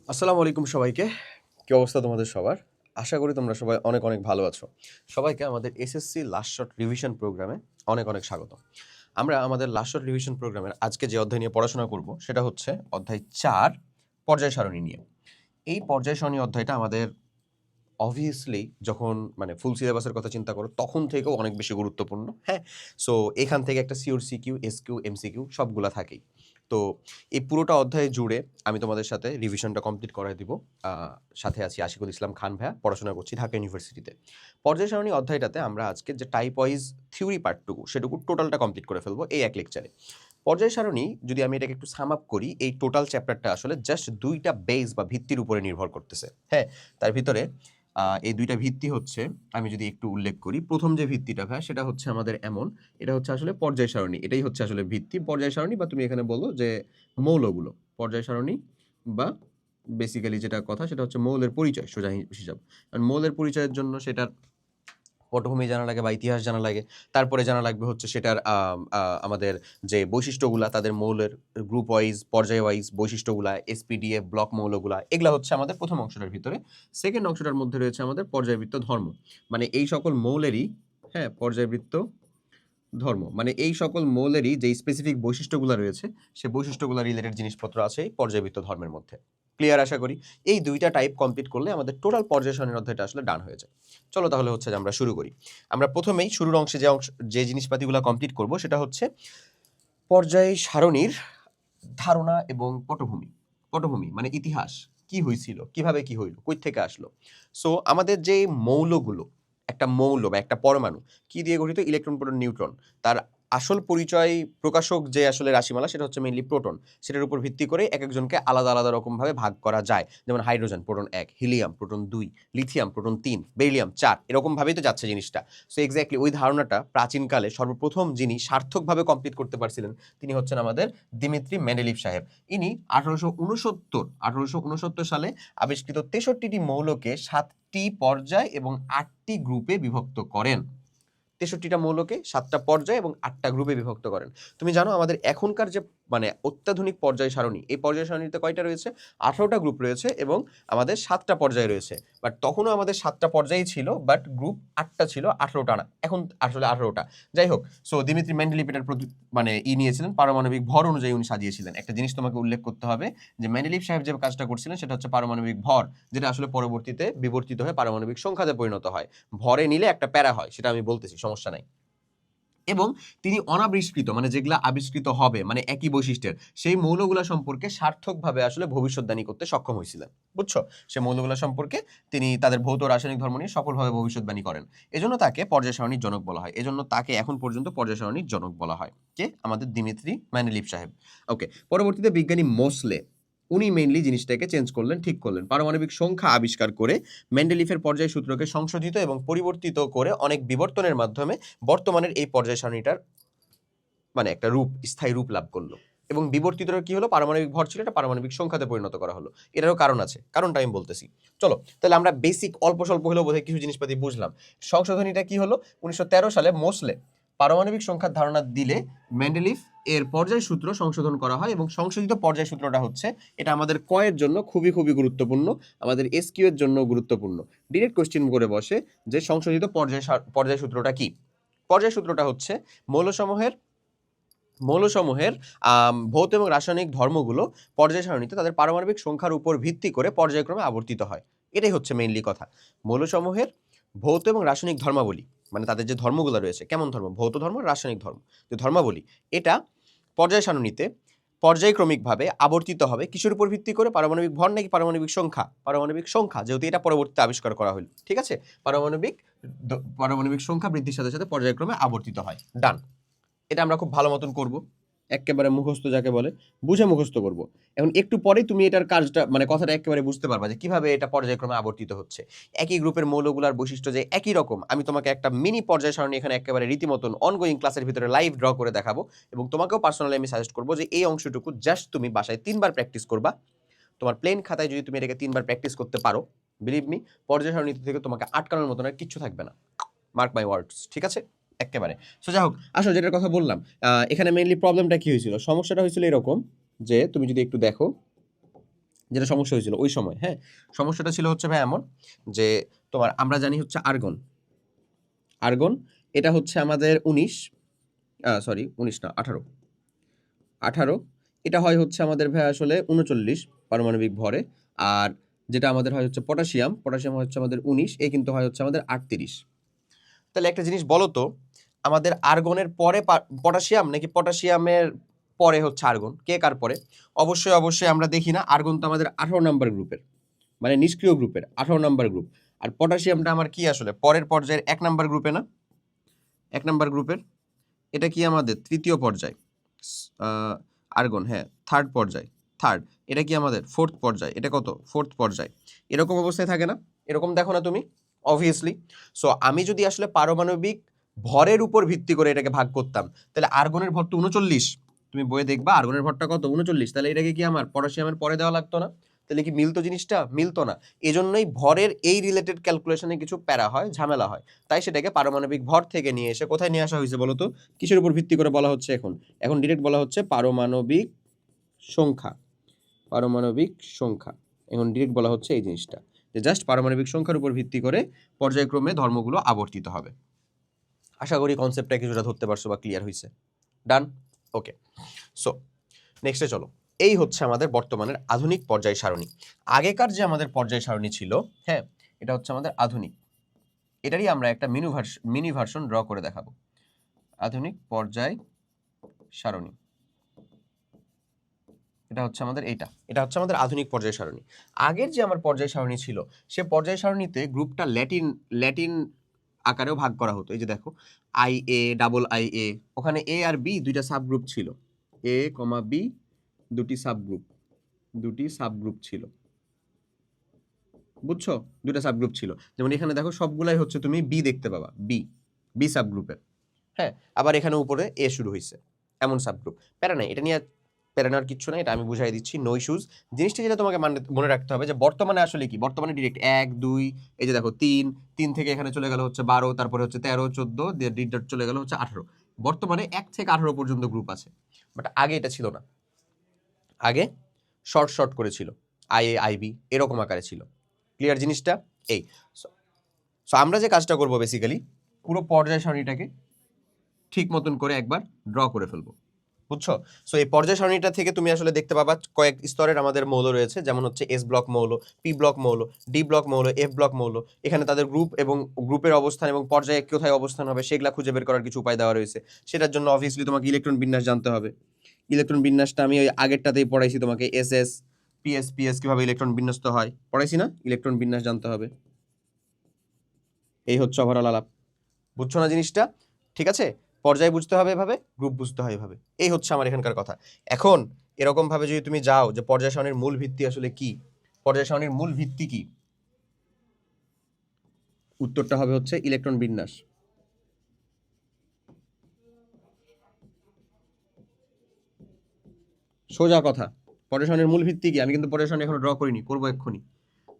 আসসালামু আলাইকুম সবাইকে। কি অবস্থা তোমাদের সবার? আশা করি তোমরা সবাই অনেক, অনেক ভালো আছো। সবাইকে আমাদের এসএসসি লাস্ট শট রিভিশন প্রোগ্রামে অনেক, অনেক স্বাগত। আমরা আমাদের লাস্ট শট রিভিশন প্রোগ্রামের আজকে যে অধ্যায় নিয়ে পড়াশোনা করব সেটা হচ্ছে অধ্যায় ৪ পর্যায় সারণী নিয়ে। এই পর্যায় সারণী অধ্যায়টা আমাদের obviously যখন মানে ফুল সিলেবাসের কথা চিন্তা করো তখন থেকেও অনেক বেশি গুরুত্বপূর্ণ। হ্যাঁ? সো এখান থেকে একটা সিওর সিকিউ, এসকিউ, এমসিকিউ সবগুলা থাকেই। তো এই পুরোটা অধ্যায় জুড়ে আমি তোমাদের সাথে রিভিশনটা কমপ্লিট করায় দিব। আ সাথে আছি আশিকুল ইসলাম খান ভাইয়া, পড়াশোনা করছি ঢাকা ইউনিভার্সিটিতে। পর্যায় সারণী অধ্যায়টাতে আমরা আজকে যে টাইপ ওয়াইজ থিওরি পার্টটুকু সেটুকু টোটালটা কমপ্লিট করে ফেলবো এই এক লেকচারে। পর্যায় সারণী যদি আমি এটাকে একটু সাম আপ করি, এই টোটাল চ্যাপ্টারটা আসলে জাস্ট ২ টা বেস বা ভিত্তির উপরে নির্ভর করতেছে। হ্যাঁ? তার ভিতরে এই ২ টা ভিত্তি হচ্ছে, আমি যদি একটু উল্লেখ করি, ১ম যে ভিত্তিটা ভাইয়া সেটা হচ্ছে আমাদের এমন, এটা হচ্ছে আসলে পর্যায় সারণী। এটাই হচ্ছে আসলে ভিত্তি। পর্যায় সারণী বা তুমি এখানে বলো যে মৌলগুলো। পর্যায় সারণী বা বেসিক্যালি যেটা কথা সেটা হচ্ছে মৌলের পরিচয় সোজা হিসাব। কারণ মৌলের পরিচয়ের জন্য সেটার পটভূমি জানা লাগে বা ইতিহাস জানা লাগে। তারপরে জানা লাগবে হচ্ছে সেটার আমাদের যে বৈশিষ্ট্যগুলা তাদের মৌলের গ্রুপ ওয়াইজ, পর্যায় ওয়াইজ বৈশিষ্ট্যগুলা, এসপিডিএফ, ব্লক মৌলগুলা এগুলা হচ্ছে আমাদের ১ম অংশটার ভিতরে। 2nd অংশটার মধ্যে রয়েছে আমাদের পর্যায়বৃত্ত ধর্ম। মানে এই সকল মৌলেরই, হ্যাঁ, পর্যায়বৃত্ত ধর্ম। মানে এই সকল মৌলেরই যেই স্পেসিফিক বৈশিষ্ট্যগুলা রয়েছে, সে বৈশিষ্ট্যগুলা রিলেটেড জিনিসপত্র আছে এই পর্যায়বৃত্ত ধর্মের মধ্যে। ক্লিয়ার আশা করি? এই ২ টা টাইপ কমপ্লিট করলে আমাদের টোটাল পর্যায় সারণীর অধ্যায়টা আসলে ডান হয়ে যায়। চলো তাহলে হচ্ছে যে আমরা শুরু করি। আমরা ১ম এই শুরুর অংশে যে জিনিসপাতিগুলা কমপ্লিট করব সেটা হচ্ছে পর্যায় সারণীর ধারণা এবং পটভূমি। পটভূমি মানে ইতিহাস। কি হইছিল? কিভাবে কি হইল? কই থেকে আসলো? সো আমাদের যে মৌলগুলো, একটা মৌল বা একটা পরমাণু কি দিয়ে গঠিত? Electron, proton, neutron. তার আসল পরিচয় প্রকাশক যে আসলে রাশিমালা সেটা হচ্ছে মেইনলি প্রোটন। সেটার উপর ভিত্তি করে একেকজনকে আলাদা, আলাদা রকমভাবে ভাগ করা যায়। যেমন hydrogen, proton ১, helium, proton ২, lithium, proton ৩, beryllium ৪ এরকমভাবেই তো যাচ্ছে জিনিসটা। সো এক্সাক্টলি ওই ধারণাটা প্রাচীনকালে সর্বপ্রথম যিনি সার্থকভাবে কমপ্লিট করতে পারছিলেন তিনি হচ্ছেন আমাদের দিমিত্রি মেন্ডেলিভ সাহেব। ইনি ১৮৬৯ সালে আবিষ্কৃত ৬৩টি মৌলকে ৭টি পর্যায় এবং ৮টি গ্রুপে বিভক্ত করেন। ৬৩টা মৌলকে ৭টা পর্যায় এবং ৮টা গ্রুপে বিভক্ত করেন। তুমি জানো আমাদের এখনকার যে মানে অত্যাধুনিক পর্যায় সারণী, এই পর্যায় সারণীতে কয়টা রয়েছে? ১৮টা গ্রুপ রয়েছে এবং আমাদের ৭টা পর্যায় রয়েছে। বাট তখনও আমাদের ৭টা পর্যায়ই ছিল, বাট গ্রুপ ৮টা ছিল, ১৮টা না। এখন আসলে ১৮টা। যাই হোক, সো দিমিত্রি মেন্ডেলিভ এটার মানে নিয়েছিলেন, পারমাণবিক ভর অনুযায়ী উনি সাজিয়েছিলেন। একটা জিনিস তোমাকে উল্লেখ করতে হবে যে মেন্ডেলিভ সাহেব যে কাজটা করছিলেন সেটা হচ্ছে পারমাণবিক ভর, যেটা আসলে পরবর্তীতে বিবর্তিত হয়ে পারমাণবিক সংখ্যাতে পরিণত হয়। ভরে নিলে একটা প্যারা হয়, সেটা আমি বলতেছি, সমস্যা নাই। এবং তিনি অনাবিষ্কৃত মানে যেগুলা আবিষ্কৃত হবে মানে একই বৈশিষ্ট্যের সেই মৌলগুলা সম্পর্কে সার্থকভাবে আসলে ভবিষ্যদ্বাণী করতে সক্ষম হয়েছিলেন। বুঝছো? সে মৌলগুলা সম্পর্কে তিনি তাদের ভৌত রাসায়নিক ধর্ম নিয়ে সফলভাবে ভবিষ্যদ্বাণী করেন। এজন্য তাকে পর্যায় সারণীর জনক বলা হয়। এজন্য তাকে এখন পর্যন্ত পর্যায় সারণীর জনক বলা হয়। কে? আমাদের দিমিত্রি মেন্ডেলিভ সাহেব। ওকে, পরবর্তীতে বিজ্ঞানী মোসলে উনি মেইনলি জিনিসটাকে চেঞ্জ করলেন, ঠিক করলেন। পারমাণবিক সংখ্যা আবিষ্কার করে মেন্ডেলিফের পর্যায় সূত্রকে সংশোধিত এবং পরিবর্তিত করে অনেক বিবর্তনের মাধ্যমে বর্তমানের এই পর্যায় সারণীটার মানে একটা রূপ, স্থায়ী রূপ লাভ করলো। এবং বিবর্তিতটা কি হলো? পারমাণবিক ভর ছিল, এটা পারমাণবিক সংখ্যাতে পরিণত করা হলো। এটারও কারণ আছে। কারণটা আমি বলতেছি। চলো, তাহলে আমরা বেসিক অল্প স্বল্প হলেও বোধহয় কিছু জিনিসপাতি বুঝলাম। সংশোধনীটা কি হলো? ১৯১৩ সালে মোসলে পারমাণবিক সংখ্যার ধারণা দিলে মেন্ডেলিভ এর পর্যায় সূত্র সংশোধন করা হয় এবং সংশোধিত পর্যায় সূত্রটা হচ্ছে, এটা আমাদের ক এর জন্য খুবই, খুবই গুরুত্বপূর্ণ, আমাদের এসকিউ এর জন্য গুরুত্বপূর্ণ। ডিরেক্ট কোয়েশ্চেন করে বসে যে সংশোধিত পর্যায় সূত্রটা কি? পর্যায় সূত্রটা হচ্ছে মৌলসমূহের মৌলসমূহের ভৌত এবং রাসায়নিক ধর্মগুলো পর্যায় সারণীতে তাদের পারমাণবিক সংখ্যার উপর ভিত্তি করে পর্যায়ক্রমে আবর্তিত হয়। এটাই হচ্ছে মেইনলি কথা। মৌলসমূহের ভৌত এবং রাসায়নিক ধর্মাবলী মানে তাদের যে ধর্মগুলো রয়েছে, কেমন ধর্ম? ভৌত ধর্ম, রাসায়নিক ধর্ম। যে ধর্মাবলী এটা পর্যায় সারণীতে পর্যায়ক্রমিকভাবে আবর্তিত হবে কিসের উপর ভিত্তি করে? পারমাণবিক ভর নাকি পারমাণবিক সংখ্যা? পারমাণবিক সংখ্যা, যেহেতু এটা পরবর্তীতে আবিষ্কার করা হলো। ঠিক আছে? পারমাণবিক সংখ্যা বৃদ্ধির সাথে সাথে পর্যায়ক্রমে আবর্তিত হয়। ডান। এটা আমরা খুব ভালো মতন করব। এক্কেবারে মুখস্থ যাকে বলে, বুঝে মুখস্থ করব। এখন একটু পরেই তুমি এটার কাজটা মানে কথাটা একেবারে বুঝতে পারবা যে কিভাবে এটা পর্যায়ক্রমে আবর্তিত হচ্ছে। একই গ্রুপের মৌলগুলার বৈশিষ্ট্য যে একই রকম, আমি তোমাকে একটা মিনি পর্যায় সারণী এখানে একেবারে রীতিমতন অনগোয়িং ক্লাসের ভিতরে লাইভ ড্র করে দেখাবো এবং তোমাকেও পার্সোনালি আমি সাজেস্ট করব যে এই অংশটুকু জাস্ট তুমি বাসায় ৩ বার প্র্যাকটিস করবা। তোমার প্লেন খাতায় যদি তুমি এটাকে ৩ বার প্র্যাকটিস করতে পারো, বিলিভ মি, পর্যায় সারণীতে থেকে তোমাকে আটকানোর মতন আর কিচ্ছু থাকবে না। মার্ক মাই ওয়ার্ডস, ঠিক আছে? এক্কেবারে। সো যাই হোক, আসো যেটার কথা বললাম, এখানে মেইনলি প্রবলেমটা কি হয়েছিল? সমস্যাটা হয়েছিল এরকম যে তুমি যদি একটু দেখো, যেটা সমস্যা হয়েছিল ওই সময়। হ্যাঁ, সমস্যাটা ছিল হচ্ছে ভাই এমন যে তোমার আমরা জানি হচ্ছে আর্গন, আর্গন এটা হচ্ছে আমাদের 19, সরি 19 না 18, 18 এটা হয় হচ্ছে আমাদের ভাই আসলে 39 পারমাণবিক ভরে। আর যেটা আমাদের হয় হচ্ছে পটাশিয়াম, পটাশিয়াম হচ্ছে আমাদের 19, এ কিন্তু হয় হচ্ছে আমাদের 38। তাহলে একটা জিনিস বলো তো, আমাদের আর্গনের পরে পটাশিয়াম নাকি পটাশিয়ামের পরে হচ্ছে আর্গন, কে কার পরে? অবশ্যই অবশ্যই আমরা দেখি না, আর্গন তো আমাদের 18 নাম্বার গ্রুপের, মানে নিষ্ক্রিয় গ্রুপের 18 নাম্বার গ্রুপ। আর পটাশিয়ামটা আমার কি আসলে পরের পর্যায়ের 1 নাম্বার গ্রুপে না, 1 নাম্বার গ্রুপের। এটা কি আমাদের তৃতীয় পর্যায়, আর্গন, হ্যাঁ থার্ড পর্যায়, থার্ড। এটা কি আমাদের ফোর্থ পর্যায়, এটা কত ফোর্থ পর্যায়। এরকম অবস্থায় থাকে না, এরকম দেখো না তুমি অবভিয়াসলি। সো আমি যদি আসলে পারমাণবিক ভরের উপর ভিত্তি করে এটাকে ভাগ করতাম, তাহলে আর্গনের ভর তো 39, তুমি বইয়ে দেখবা আর্গনের ভরটা কত 39, তাহলে এটাকে কি আমার পটাশিয়ামের পরে দেওয়া লাগতো না? তাহলে কি মিলতো জিনিসটা? মিলতো না। এজন্যই ভরের এই রিলেটেড ক্যালকুলেশনে কিছু প্যারা হয়, ঝামেলা হয়, তাই সেটাকে পারমাণবিক ভর থেকে নিয়ে এসে কোথায় নিয়ে আসা হয়েছে বলো তো? কিসের উপর ভিত্তি করে বলা হচ্ছে এখন? এখন ডিরেক্ট বলা হচ্ছে পারমাণবিক সংখ্যা, পারমাণবিক সংখ্যা। এখন ডিরেক্ট বলা হচ্ছে এই জিনিসটা যে জাস্ট পারমাণবিক সংখ্যার উপর ভিত্তি করে পর্যায়ক্রমে ধর্মগুলো আবর্তিত হবে। আশা করি কনসেপ্টটা কিছুটা ধরতে পারছো বা ক্লিয়ার হয়েছে। ডান, ওকে। সো নেক্সটে চলো, এই হচ্ছে আমাদের বর্তমানের আধুনিক পর্যায় সারণী। আগেকার যে আমাদের পর্যায় সারণী ছিল, হ্যাঁ এটা হচ্ছে আমাদের আধুনিক, এটারই আমরা একটা মিনি ভার্সন ড্র করে দেখাবো। আধুনিক পর্যায় সারণী, এটা হচ্ছে আমাদের এটা হচ্ছে আমাদের আধুনিক পর্যায় সারণী। আগের যে আমার পর্যায় সারণী ছিল, সে পর্যায় সারণীতে গ্রুপটা ল্যাটিন আকারেও ভাগ করা হতো। এই যে দেখো IA, ডাবল IA, ওখানে এ আর বি দুইটা সাব গ্রুপ ছিল, এ কমা বি দুটি সাব গ্রুপ ছিল, বুঝছো? দুটা সাব গ্রুপ ছিল। যেমন এখানে দেখো সবগুলাই হচ্ছে তুমি বি দেখতে পাবা, বি সাব গ্রুপের। হ্যাঁ, আবার এখানে উপরে এ শুরু হয়েছে, এমন সাব গ্রুপ। প্যারা নাই, এটা নিয়ে প্যারা নেওয়ার কিচ্ছু নাই, এটা আমি বুঝাই দিচ্ছি, নো ইস্যুজ। জিনিসটা যেটা তোমাকে মনে রাখতে হবে যে বর্তমানে আসলে কি, বর্তমানে ডিরেক্ট 1 2, এই যে দেখো 3 থেকে এখানে চলে গেল হচ্ছে 12, তারপরে হচ্ছে 13 14 দিয়ে ডিডট চলে গেল হচ্ছে 18। বর্তমানে 1 থেকে 18 পর্যন্ত গ্রুপ আছে, বাট আগে এটা ছিল না। আগে শর্ট করে ছিল, IA IB এরকম আকারে ছিল। ক্লিয়ার জিনিসটা? এই সো আমরা যে কাজটা করবো বেসিক্যালি পুরো পর্যায় সারণীটাকে ঠিক মতন করে একবার ড্র করে ফেলবো, বুঝছো? সো এই পর্যায় সারণীটা থেকে তুমি আসলে দেখতে পাবা কয়েক স্তরের আমাদের মৌল রয়েছে, যেমন হচ্ছে S ব্লক মৌল, P ব্লক মৌল, D ব্লক মৌল, F ব্লক মৌল। এখানে তাদের গ্রুপ এবং গ্রুপের অবস্থান এবং পর্যায়ে কোথায় অবস্থান হবে সেগুলা খুঁজে বের করার কিছু উপায় দেওয়া রয়েছে। সেটার জন্য অবভিয়াসলি তোমাকে ইলেকট্রন বিন্যাস জানতে হবে। ইলেকট্রন বিন্যাসটা আমি ওই আগেরটাতেই পড়াইছি তোমাকে, SS PS কিভাবে ইলেকট্রন বিন্যস্ত হয় পড়াইছি না? ইলেকট্রন বিন্যাস জানতে হবে। এই হচ্ছে ওভারঅল আলাপ, বুঝছো না জিনিসটা? ঠিক আছে, পর্যায় বুঝতে হবে এভাবে, গ্রুপ বুঝতে হয় এভাবে, এই হচ্ছে আমার এখানকার কথা। এখন এরকম ভাবে যদি তুমি যাও যে পর্যায় সারণীর মূল ভিত্তি আসলে কি, পর্যায় সারণীর মূল ভিত্তি কি, উত্তরটা হবে হচ্ছে ইলেকট্রন বিন্যাস। সোজা কথা, পর্যায় সারণীর মূল ভিত্তি কি? আমি কিন্তু পর্যায় সারণী এখনো ড্র করিনি, করবো এক্ষুনি।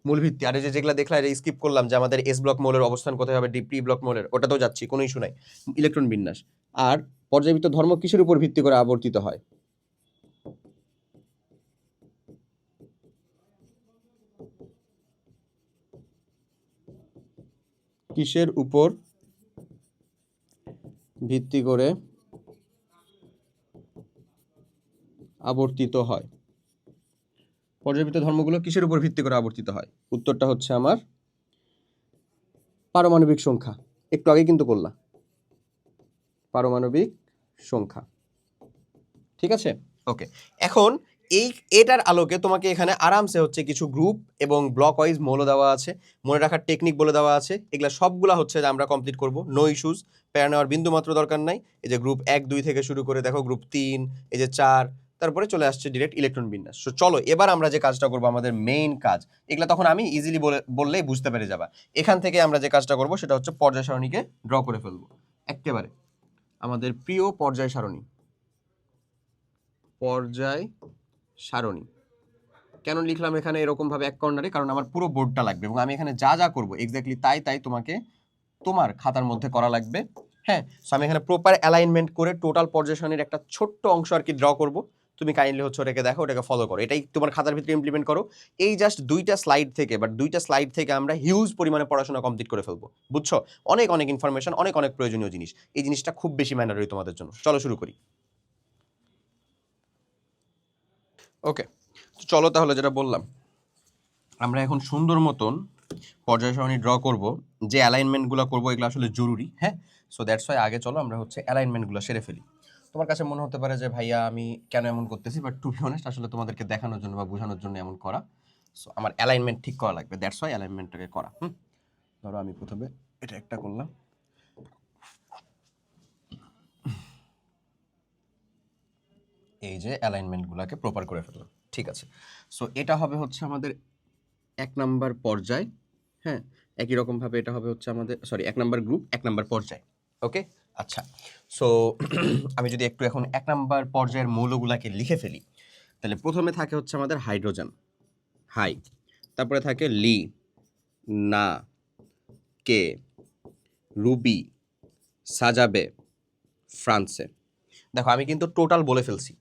মূল ভিত্তি, আর যেগুলো দেখলাম স্কিপ করলাম যে আমাদের S ব্লক মৌলের অবস্থান কোথায় হবে, P ব্লক মৌলের, ওটাতেও যাচ্ছি, কোনো ইস্যু নাই। ইলেকট্রন বিন্যাস আর পর্যায়বৃত্ত ধর্ম কিসের উপর ভিত্তি করে আবর্তিত হয়? কিসের উপর ভিত্তি করে আবর্তিত হয়? পর্যায়বৃত্ত ধর্মগুলো কিসের উপর ভিত্তি করে আবর্তিত হয়? উত্তরটা হচ্ছে আমার পারমাণবিক সংখ্যা। একটু আগে কিন্তু করলাম পারমাণবিক সংখ্যা, ঠিক আছে? ওকে, এখন এটার আলোকে তোমাকে এখানে আরামসে হচ্ছে কিছু গ্রুপ এবং ব্লক ওয়াইজ মৌল দেওয়া আছে, মনে রাখার টেকনিক বলে দেওয়া আছে, এগুলা সবগুলা হচ্ছে যে আমরা কমপ্লিট করব, নো ইস্যুজ, প্যারা নেওয়ার বিন্দু মাত্র দরকার নাই। এই যে গ্রুপ 1 2 থেকে শুরু করে দেখো গ্রুপ 3, এই যে 4, তারপরে চলে আসছে ডিরেক্ট ইলেকট্রন বিন্যাস। সো চলো এবার আমরা যে কাজটা করব, আমাদের মেইন কাজ, এগুলা তখন আমি ইজিলি বললেই বুঝতে পেরে যাবা। এখান থেকে আমরা যে কাজটা করব সেটা হচ্ছে পর্যায় সারণীকে ড্র করে ফেলবো একেবারে, আমাদের প্রিয় পর্যায় সারণী। পর্যায় সারণী কেন লিখলাম এখানে এরকম ভাবে এক কর্নারে? কারণ আমার পুরো বোর্ডটা লাগবে এবং আমি এখানে যা যা করব এক্স্যাক্টলি তাই তোমাকে তোমার খাতার মধ্যে করা লাগবে। হ্যাঁ, সো আমি এখানে প্রপার অ্যালাইনমেন্ট করে টোটাল পর্যায় সারণীর একটা ছোট্ট অংশ আর কি ড্র করব, তুমি কাইন্ডলি হচ্ছে ওটাকে দেখো, ওটাকে ফলো করো, এটাই তোমার খাতার ভিতরে ইমপ্লিমেন্ট করো। এই জাস্ট দুইটা স্লাইড থেকে আমরা হিউজ পরিমাণে পড়াশোনা কমপ্লিট করে ফেলবো, বুঝছো? অনেক অনেক ইনফরমেশন, অনেক অনেক প্রয়োজনীয় জিনিস, এই জিনিসটা খুব বেশি ম্যান্ডেটরি তোমাদের জন্য। চলো শুরু করি। ওকে, চলো তাহলে যেটা বললাম, আমরা এখন সুন্দর মতন পর্যায় সারণী ড্র করব, যে অ্যালাইনমেন্টগুলো করবো এগুলো আসলে জরুরি, হ্যাঁ। সো দ্যাটস ওয়াই আগে চলো আমরা হচ্ছে অ্যালাইনমেন্টগুলো সেরে ফেলি। তোমার কাছে মনে হতে পারে যে ভাইয়া আমি কেন এমন করতেছি, বাট টু বি অনেস্ট আসলে তোমাদেরকে দেখানোর জন্য বা বোঝানোর জন্য এমন করা। সো আমার অ্যালাইনমেন্ট ঠিক করা লাগবে, দ্যাটস ওয়াই অ্যালাইনমেন্টটাকে করা। ধরো আমি প্রথমে এটা একটা করলাম, এই যে অ্যালাইনমেন্টগুলোকে প্রপার করে ফেললাম, ঠিক আছে। সো এটা হবে হচ্ছে আমাদের 1 নাম্বার পর্যায়, হ্যাঁ। একই রকমভাবে এটা হবে হচ্ছে আমাদের 1 নাম্বার গ্রুপ, 1 নাম্বার পর্যায়। ওকে, আচ্ছা। সো আমি যদি একটু এখন 1 নাম্বার পর্যায়ের মৌলগুলাকে লিখে ফেলি, তাহলে প্রথমে থাকে হচ্ছে আমাদের হাইড্রোজেন, হাই। তারপরে থাকে লি, না, কে, রুবি, সাজাবে, ফ্রান্সে। দেখো আমি কিন্তু টোটাল বলে ফেলছি,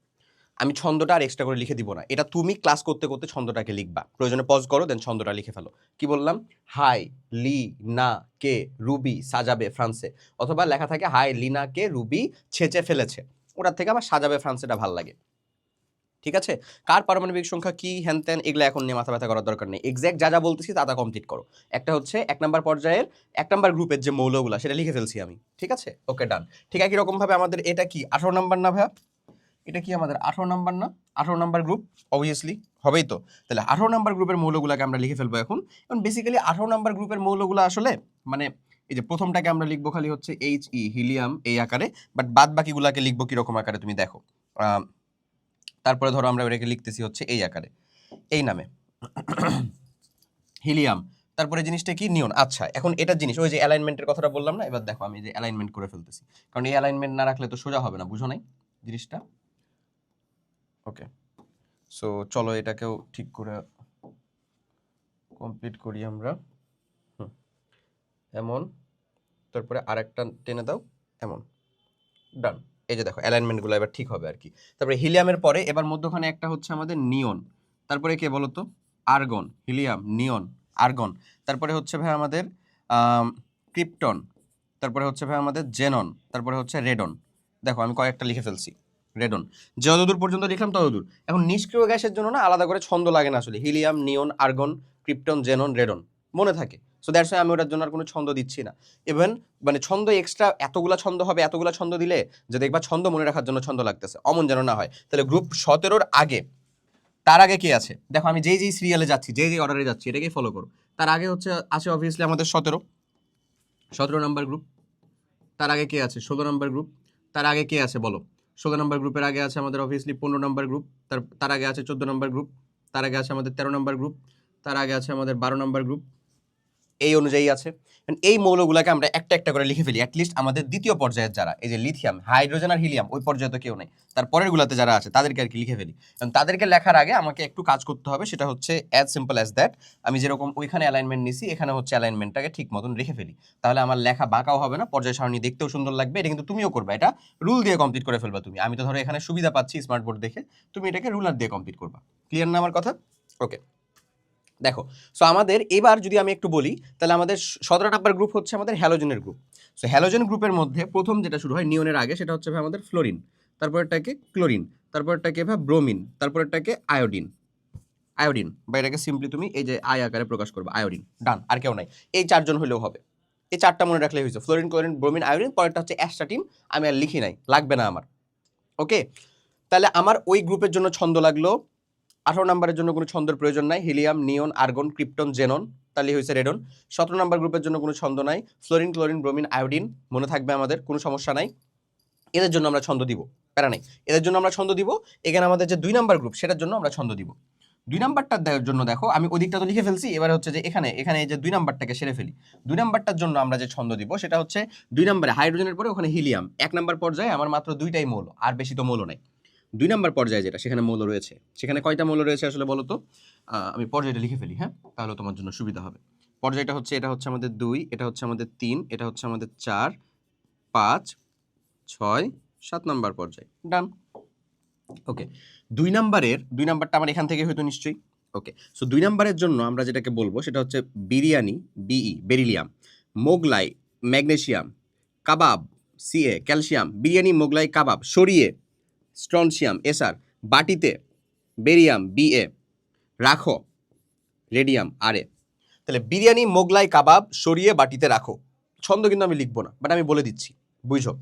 আমি ছন্দটা আর এক্সট্রা করে লিখে দিব না, এটা তুমি ক্লাস করতে করতে ছন্দটাকে লিখবা, প্রয়োজনে পজ করো, দেন ছন্দটা লিখে ফেলো। কি বললাম? হাই, লি, না, কে, রুবি, সাজাবে, ফ্রান্সে। অথবা লেখা থাকে হাই, লিনা, কে, রুবি ছেঁচে ফেলেছে, ওটার থেকে আমার সাজাবে ফ্রান্সেটা ভাল লাগে, ঠিক আছে। কার পারমাণবিক সংখ্যা কি, হ্যান ত্যান, এগুলো এখন নিয়ে মাথা ব্যথা করার দরকার নেই, এক্স্যাক্ট যা যা বলতেছি তা তা কমপ্লিট করো। একটা হচ্ছে 1 নাম্বার পর্যায়ের 1 নাম্বার গ্রুপের যে মৌলগুলা সেটা লিখে ফেলছি আমি, ঠিক আছে। ওকে, ডান। ঠিক একই রকম ভাবে আমাদের এটা কি 18 নাম্বার না ভাইয়া? এটা কি আমাদের 18 নাম্বার না? 18 নাম্বার গ্রুপ অবভিয়াসলি হবেই তো। তাহলে 18 নাম্বার গ্রুপের মৌলগুলোকে আমরা লিখে ফেলবো এখন। এখন বেসিক্যালি 18 নাম্বার গ্রুপের মৌলগুলো আসলে মানে এই যে প্রথমটাকে আমরা লিখবো খালি হচ্ছে He, হিলিয়াম এই আকারে, বাট বাদ বাকিগুলোকে লিখবো কিরকম আকারে তুমি দেখো। তারপরে ধরো আমরা এটাকে লিখতেছি হচ্ছে এই আকারে, এই নামে হিলিয়াম। তারপরে জিনিসটা কি? নিয়ন। আচ্ছা, এখন এটা জিনিস ওই যে অ্যালাইনমেন্টের কথাটা বললাম না, এবার দেখো আমি যে অ্যালাইনমেন্ট করে ফেলতেছি, কারণ এই অ্যালাইনমেন্ট না রাখলে তো সোজা হবে না, বুঝো নাই জিনিসটা। ওকে, সো চলো এটাকেও ঠিক করে কমপ্লিট করি আমরা। এমন, তারপরে আরেকটা টেনে দাও, এমন, ডান। এই যে দেখো অ্যালাইনমেন্টগুলো এবার ঠিক হবে আর কি। তারপরে হিলিয়ামের পরে এবার মধ্যখানে একটা হচ্ছে আমাদের নিয়ন, তারপরে কে বলো তো? আর্গন, হিলিয়াম, নিয়ন, আর্গন। তারপরে হচ্ছে ভাই আমাদের ক্রিপ্টন, তারপরে হচ্ছে ভাই আমাদের জেনন, তারপরে হচ্ছে রেডন। দেখো আমি কয়েকটা লিখে ফেলছি, রেডন যতদূর পর্যন্ত লিখলাম ততদূর। এখন নিষ্ক্রিয় গ্যাসের জন্য না আলাদা করে ছন্দ লাগে না আসলে, হিলিয়াম, নিয়ন, আর্গন, ক্রিপ্টন, জেনন, রেডন মনে থাকে। সো দ্যাটস ওয়াই আমি ওটার জন্য আর কোনো ছন্দ দিচ্ছি না। ইভেন মানে ছন্দ এক্সট্রা এতগুলা ছন্দ হবে, এতগুলা ছন্দ দিলে যে দেখবা ছন্দ মনে রাখার জন্য ছন্দ লাগতেছে, অমন যেন না হয়। তাহলে গ্রুপ 17-র আগে, তার আগে কি আছে দেখো, আমি যেই সিরিয়ালে যাচ্ছি, যেই অর্ডারে যাচ্ছি এটাকেই ফলো করো। তার আগে হচ্ছে আছে অবভিয়াসলি আমাদের 17 নাম্বার গ্রুপ। তার আগে কে আছে? 16 নাম্বার গ্রুপ। তার আগে কে আছে বলো? 16 নাম্বার গ্রুপের আগে আছে আমাদের অবভিয়াসলি 15 নাম্বার গ্রুপ। তার আগে আছে 14 নাম্বার গ্রুপ। তার আগে আছে আমাদের 13 নাম্বার গ্রুপ। তার আগে আছে আমাদের 12 নাম্বার গ্রুপ। এই অনুযায়ী আছে। এই মৌলগুলোকে আমরা একটা একটা করে লিখে ফেলি, অ্যাটলিস্ট আমাদের দ্বিতীয় পর্যায়ের যারা, এই যে লিথিয়াম, হাইড্রোজেন আর হিলিয়াম, ওই পর্যায়ে তো কেউ নেই, তারপরের গুলাতে যারা আছে তাদেরকে আর কি লিখে ফেলি। তাদেরকে লেখার আগে আমাকে একটু কাজ করতে হবে, সেটা হচ্ছে অ্যাজ সিম্পল অ্যাজ দ্যাট, আমি যেরকম ওইখানে অ্যালাইনমেন্ট নিছি এখানে হচ্ছে অ্যালাইনমেন্টটাকে ঠিক মতন রেখে ফেলি, তাহলে আমার লেখা বাঁকাও হবে না, পর্যায় সারণী দেখতেও সুন্দর লাগবে। এটা কিন্তু তুমিও করবে, এটা রুল দিয়ে কমপ্লিট করে ফেলবা তুমি। আমি তো ধরো এখানে সুবিধা পাচ্ছি স্মার্ট বোর্ড দেখে, তুমি এটাকে রুলার দিয়ে কমপ্লিট করবা। ক্লিয়ার না আমার কথা? ওকে, দেখো। সো আমাদের এবার যদি আমি একটু বলি, তাহলে আমাদের 17 নাম্বার গ্রুপ হচ্ছে আমাদের হ্যালোজেনের গ্রুপ। সো হ্যালোজেন গ্রুপের মধ্যে প্রথম যেটা শুরু হয় নিয়নের আগে, সেটা হচ্ছে আমাদের ফ্লোরিন, তারপরটাকে ক্লোরিন, তারপরটাকে ব্রোমিন, তারপরটাকে আয়োডিন। আয়োডিন বা এটাকে সিম্পলি তুমি এই যে আই আকারে প্রকাশ করবে, আয়োডিন। ডান, আর কেউ নাই, এই 4 জন হলেও হবে, এই 4টা মনে রাখলেই হয়েছে, ফ্লোরিন, ক্লোরিন, ব্রোমিন, আয়োডিন। পরেরটা হচ্ছে অ্যাস্টাটিন, আমি আর লিখি নাই, লাগবে না আমার। ওকে, তাহলে আমার ওই গ্রুপের জন্য ছন্দ লাগলো। 18 নাম্বারের জন্য কোনো ছন্দের প্রয়োজন নাই, হিলিয়াম, নিয়ন, আর্গন, ক্রিপ্টন, জেনন, তাহলে হয়েছে রেডন। 17 নাম্বার গ্রুপের জন্য কোনো ছন্দ নাই, ফ্লোরিন, ক্লোরিন, ব্রোমিন, আয়োডিন মনে থাকবে আমাদের, কোনো সমস্যা নাই। এদের জন্য আমরা ছন্দ দিব, প্যারা নেই, এদের জন্য আমরা ছন্দ দিব। এখানে আমাদের যে 2 নাম্বার গ্রুপ, সেটার জন্য আমরা ছন্দ দিব। 2 নাম্বারটার জন্য দেখো আমি ওদিকটা তো লিখে ফেলছি, এবার হচ্ছে যে এখানে এখানে এই যে 2 নাম্বারটাকে সেরে ফেলি। 2 নাম্বারটার জন্য আমরা যে ছন্দ দিব সেটা হচ্ছে 2 নাম্বারে হাইড্রোজেনের পরে ওখানে হিলিয়াম, 1 নাম্বার পর্যায়ে আমার মাত্র 2টাই মৌল, আর বেশি তো মৌল নাই। 2 নাম্বার পর্যায়ে যেটা, সেখানে মৌল রয়েছে, সেখানে কয়টা মৌল রয়েছে আসলে বলো তো? আমি পর্যায়টা লিখে ফেলি, হ্যাঁ, তাহলে তোমার জন্য সুবিধা হবে। পর্যায়টা হচ্ছে, এটা হচ্ছে আমাদের 2, এটা হচ্ছে আমাদের 3, এটা হচ্ছে আমাদের 4, 5, 6, 7 নাম্বার পর্যায়। ডান। ওকে, 2 নাম্বারটা আমার এখান থেকে হয়তো নিশ্চয়ই। ওকে, সো 2 নাম্বারের জন্য আমরা যেটাকে বলবো সেটা হচ্ছে biryani, B E beryllium, Mughlai magnesium, kebab C A calcium, biryani Mughlai kebab সরিয়ে স্ট্রনসিয়াম এসআর, বাটিতে বেরিয়াম বিএ, রাখো রেডিয়াম আরএ। তাহলে বিরিয়ানি মোগলাই কাবাব সরিয়ে বাটিতে রাখো, ছন্দ কিন্তু আমি লিখবো না, বাট আমি বলে দিচ্ছি, বুঝো।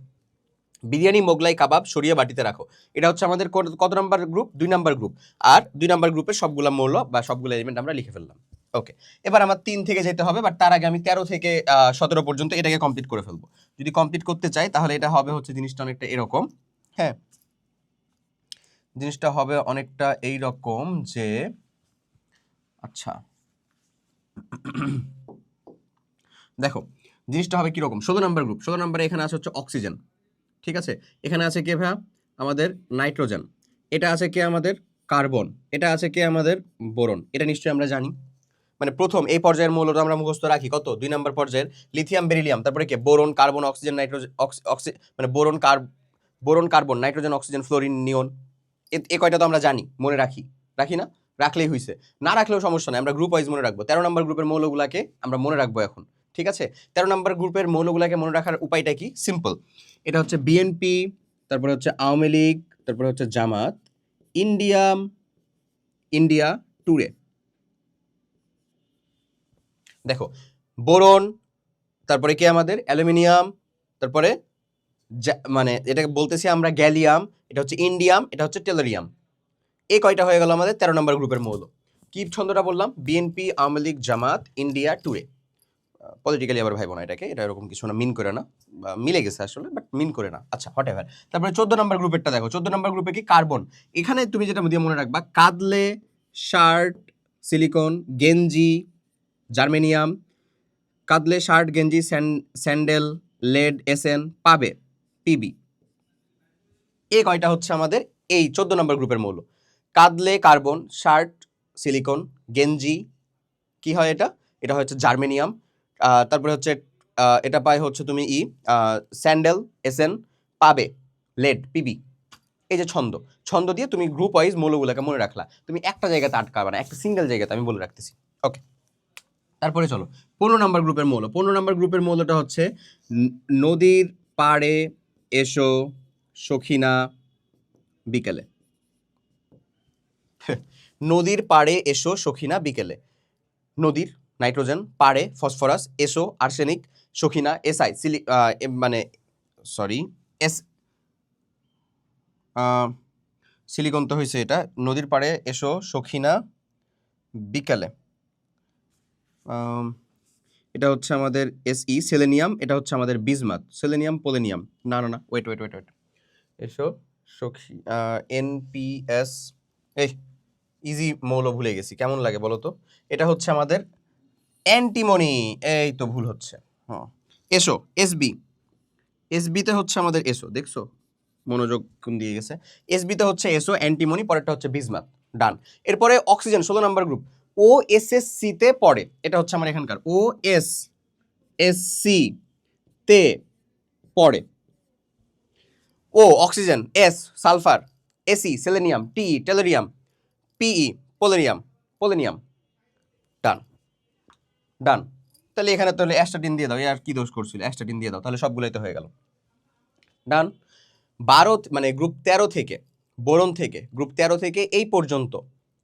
বিরিয়ানি মোগলাই কাবাব সরিয়ে বাটিতে রাখো, এটা হচ্ছে আমাদের কত নাম্বার গ্রুপ? 2 number group. আর 2 নাম্বার গ্রুপের সবগুলা মৌল বা সবগুলো এলিমেন্ট আমরা লিখে ফেললাম। ওকে, এবার আমার 3 থেকে যেতে হবে, বাট তার আগে আমি 13 থেকে 17 পর্যন্ত এটাকে কমপ্লিট করে ফেলবো। যদি কমপ্লিট করতে চাই তাহলে এটা হবে হচ্ছে জিনিসটা অনেকটা এরকম। হ্যাঁ, জিনিসটা হবে অনেকটা এইরকম যে, আচ্ছা দেখো জিনিসটা হবে কিরকম। 16 নাম্বার গ্রুপ, 16 নাম্বারে এখানে আছে হচ্ছে অক্সিজেন, ঠিক আছে। এখানে আছে কে ভাইয়া? আমাদের নাইট্রোজেন। এটা আছে কে? আমাদের কার্বন। এটা আছে কে? আমাদের বোরন। এটা নিশ্চয়ই আমরা জানি। মানে প্রথম এই পর্যায়ের মৌলটা আমরা মুখস্থ রাখি কত? 2 নাম্বার পর্যায়ের লিথিয়াম বেরিলিয়াম, তারপরে কে? বোরন কার্বন অক্সিজেন নাইট্রোজেন মানে boron carbon nitrogen oxygen fluorine নিয়ন। এই কয়টা তো আমরা জানি, মনে রাখি, রাখি না? রাখলেই হইছে, না রাখলেও সমস্যা নেই, আমরা গ্রুপ ওয়াইজ মনে রাখবো। 13 নাম্বার গ্রুপের মৌলগুলাকে আমরা মনে রাখবো এখন, ঠিক আছে। 13 নাম্বার গ্রুপের মৌলগুলাকে মনে রাখার উপায়টা কি? সিম্পল। এটা হচ্ছে বিএনপি, তারপরে হচ্ছে আওয়ামী লীগ, তারপরে হচ্ছে জামাত, ইন্ডিয়া টুরে। দেখো বোরন, তারপরে কি আমাদের অ্যালুমিনিয়াম, তারপরে মানে এটাকে বলতেছি আমরা গ্যালিয়াম, এটা হচ্ছে ইন্ডিয়াম, এটা হচ্ছে টেলোরিয়াম। এই কয়টা হয়ে গেল আমাদের 13 নম্বর গ্রুপের মৌল। কি ছন্দটা বললাম? বিএনপি আওয়ামী লীগ জামাত ইন্ডিয়া টুরে। পলিটিক্যালি আবার ভাইব না এটাকে, এটা এরকম কিছু না, মিন করে না, মিলে গেছে আসলে, বাট মিন করে না। আচ্ছা হট এভার। তারপরে 14 নম্বর গ্রুপেরটা দেখো, 14 নম্বর গ্রুপে কি? কার্বন। এখানে তুমি যেটা দিয়ে মনে রাখবা, কাদলে শার্ট সিলিকন গেঞ্জি জার্মেনিয়াম, কাদলে শার্ট গেঞ্জি স্যান্ডেল লেড এসএন পাবে পিবি। এই কয়টা হচ্ছে আমাদের এই 14 নম্বর গ্রুপের মৌল। কাদলে কার্বন, শার্ট সিলিকন, গেঞ্জি কি হয় এটা? এটা হচ্ছে জার্মেনিয়াম। তারপরে হচ্ছে এটা পায় হচ্ছে তুমি স্যান্ডেল এসএন, পাবে লেড পিবি। এই যে ছন্দ, ছন্দ দিয়ে তুমি গ্রুপ ওয়াইজ মৌলগুলোকে মনে রাখলা, তুমি একটা জায়গাতে আটকাবে না, একটা সিঙ্গেল জায়গাতে আমি বলে রাখতেছি। ওকে, তারপরে চলো 15 নম্বর গ্রুপের মৌল। 15 নম্বর গ্রুপের মৌলটা হচ্ছে নদীর পাড়ে এসো সখিনা বিকেলে। নদীর পাড়ে এসো সখিনা বিকেলে। নদীর নাইট্রোজেন, পাড়ে ফসফরাস, এসো আর্সেনিক, সখিনা এসআই মানে সরি এস সিলিকন তো হয়েছে এটা। নদীর পাড়ে এসো সখিনা বিকেলে, এটা হচ্ছে আমাদের এসই সেলেনিয়াম, এটা হচ্ছে আমাদের বিসমাথ সেলেনিয়াম পোলেনিয়াম। না না না, ওয়েট ওয়েট ওয়েট ওয়েট, এসো সখী এনপিএস। এই ইজি মৌল ভুলে গেছি, কেমন লাগে বলো তো? এটা হচ্ছে আমাদের অ্যান্টিমনি। এই তো ভুল হচ্ছে। হ্যাঁ, এসো এসবি, এসবিতে হচ্ছে আমাদের এসো, দেখছো মনোযোগ কোন দিয়ে গেছে। এসবিতে হচ্ছে এসো অ্যান্টিমনি, পরেরটা হচ্ছে বিসমাথ। ডান। এরপরে অক্সিজেন 16 নাম্বার গ্রুপ, ও এস এস সি তে পড়ে, এটা হচ্ছে আমার এখানকার ও এস এস সি তে পড়ে। O oxygen, S sulphur, SE selenium, T tellurium, PE polonium, polonium. Done done. তাহলে এখানে তাহলে অ্যাস্টাটিন দিয়ে দাও, আর কি দোষ করছিল, অ্যাস্টাটিন দিয়ে দাও, তাহলে সবগুলোই তো হয়ে গেল। ডান। 12 মানে গ্রুপ 13 থেকে, বোরন থেকে গ্রুপ 13 থেকে এই পর্যন্ত,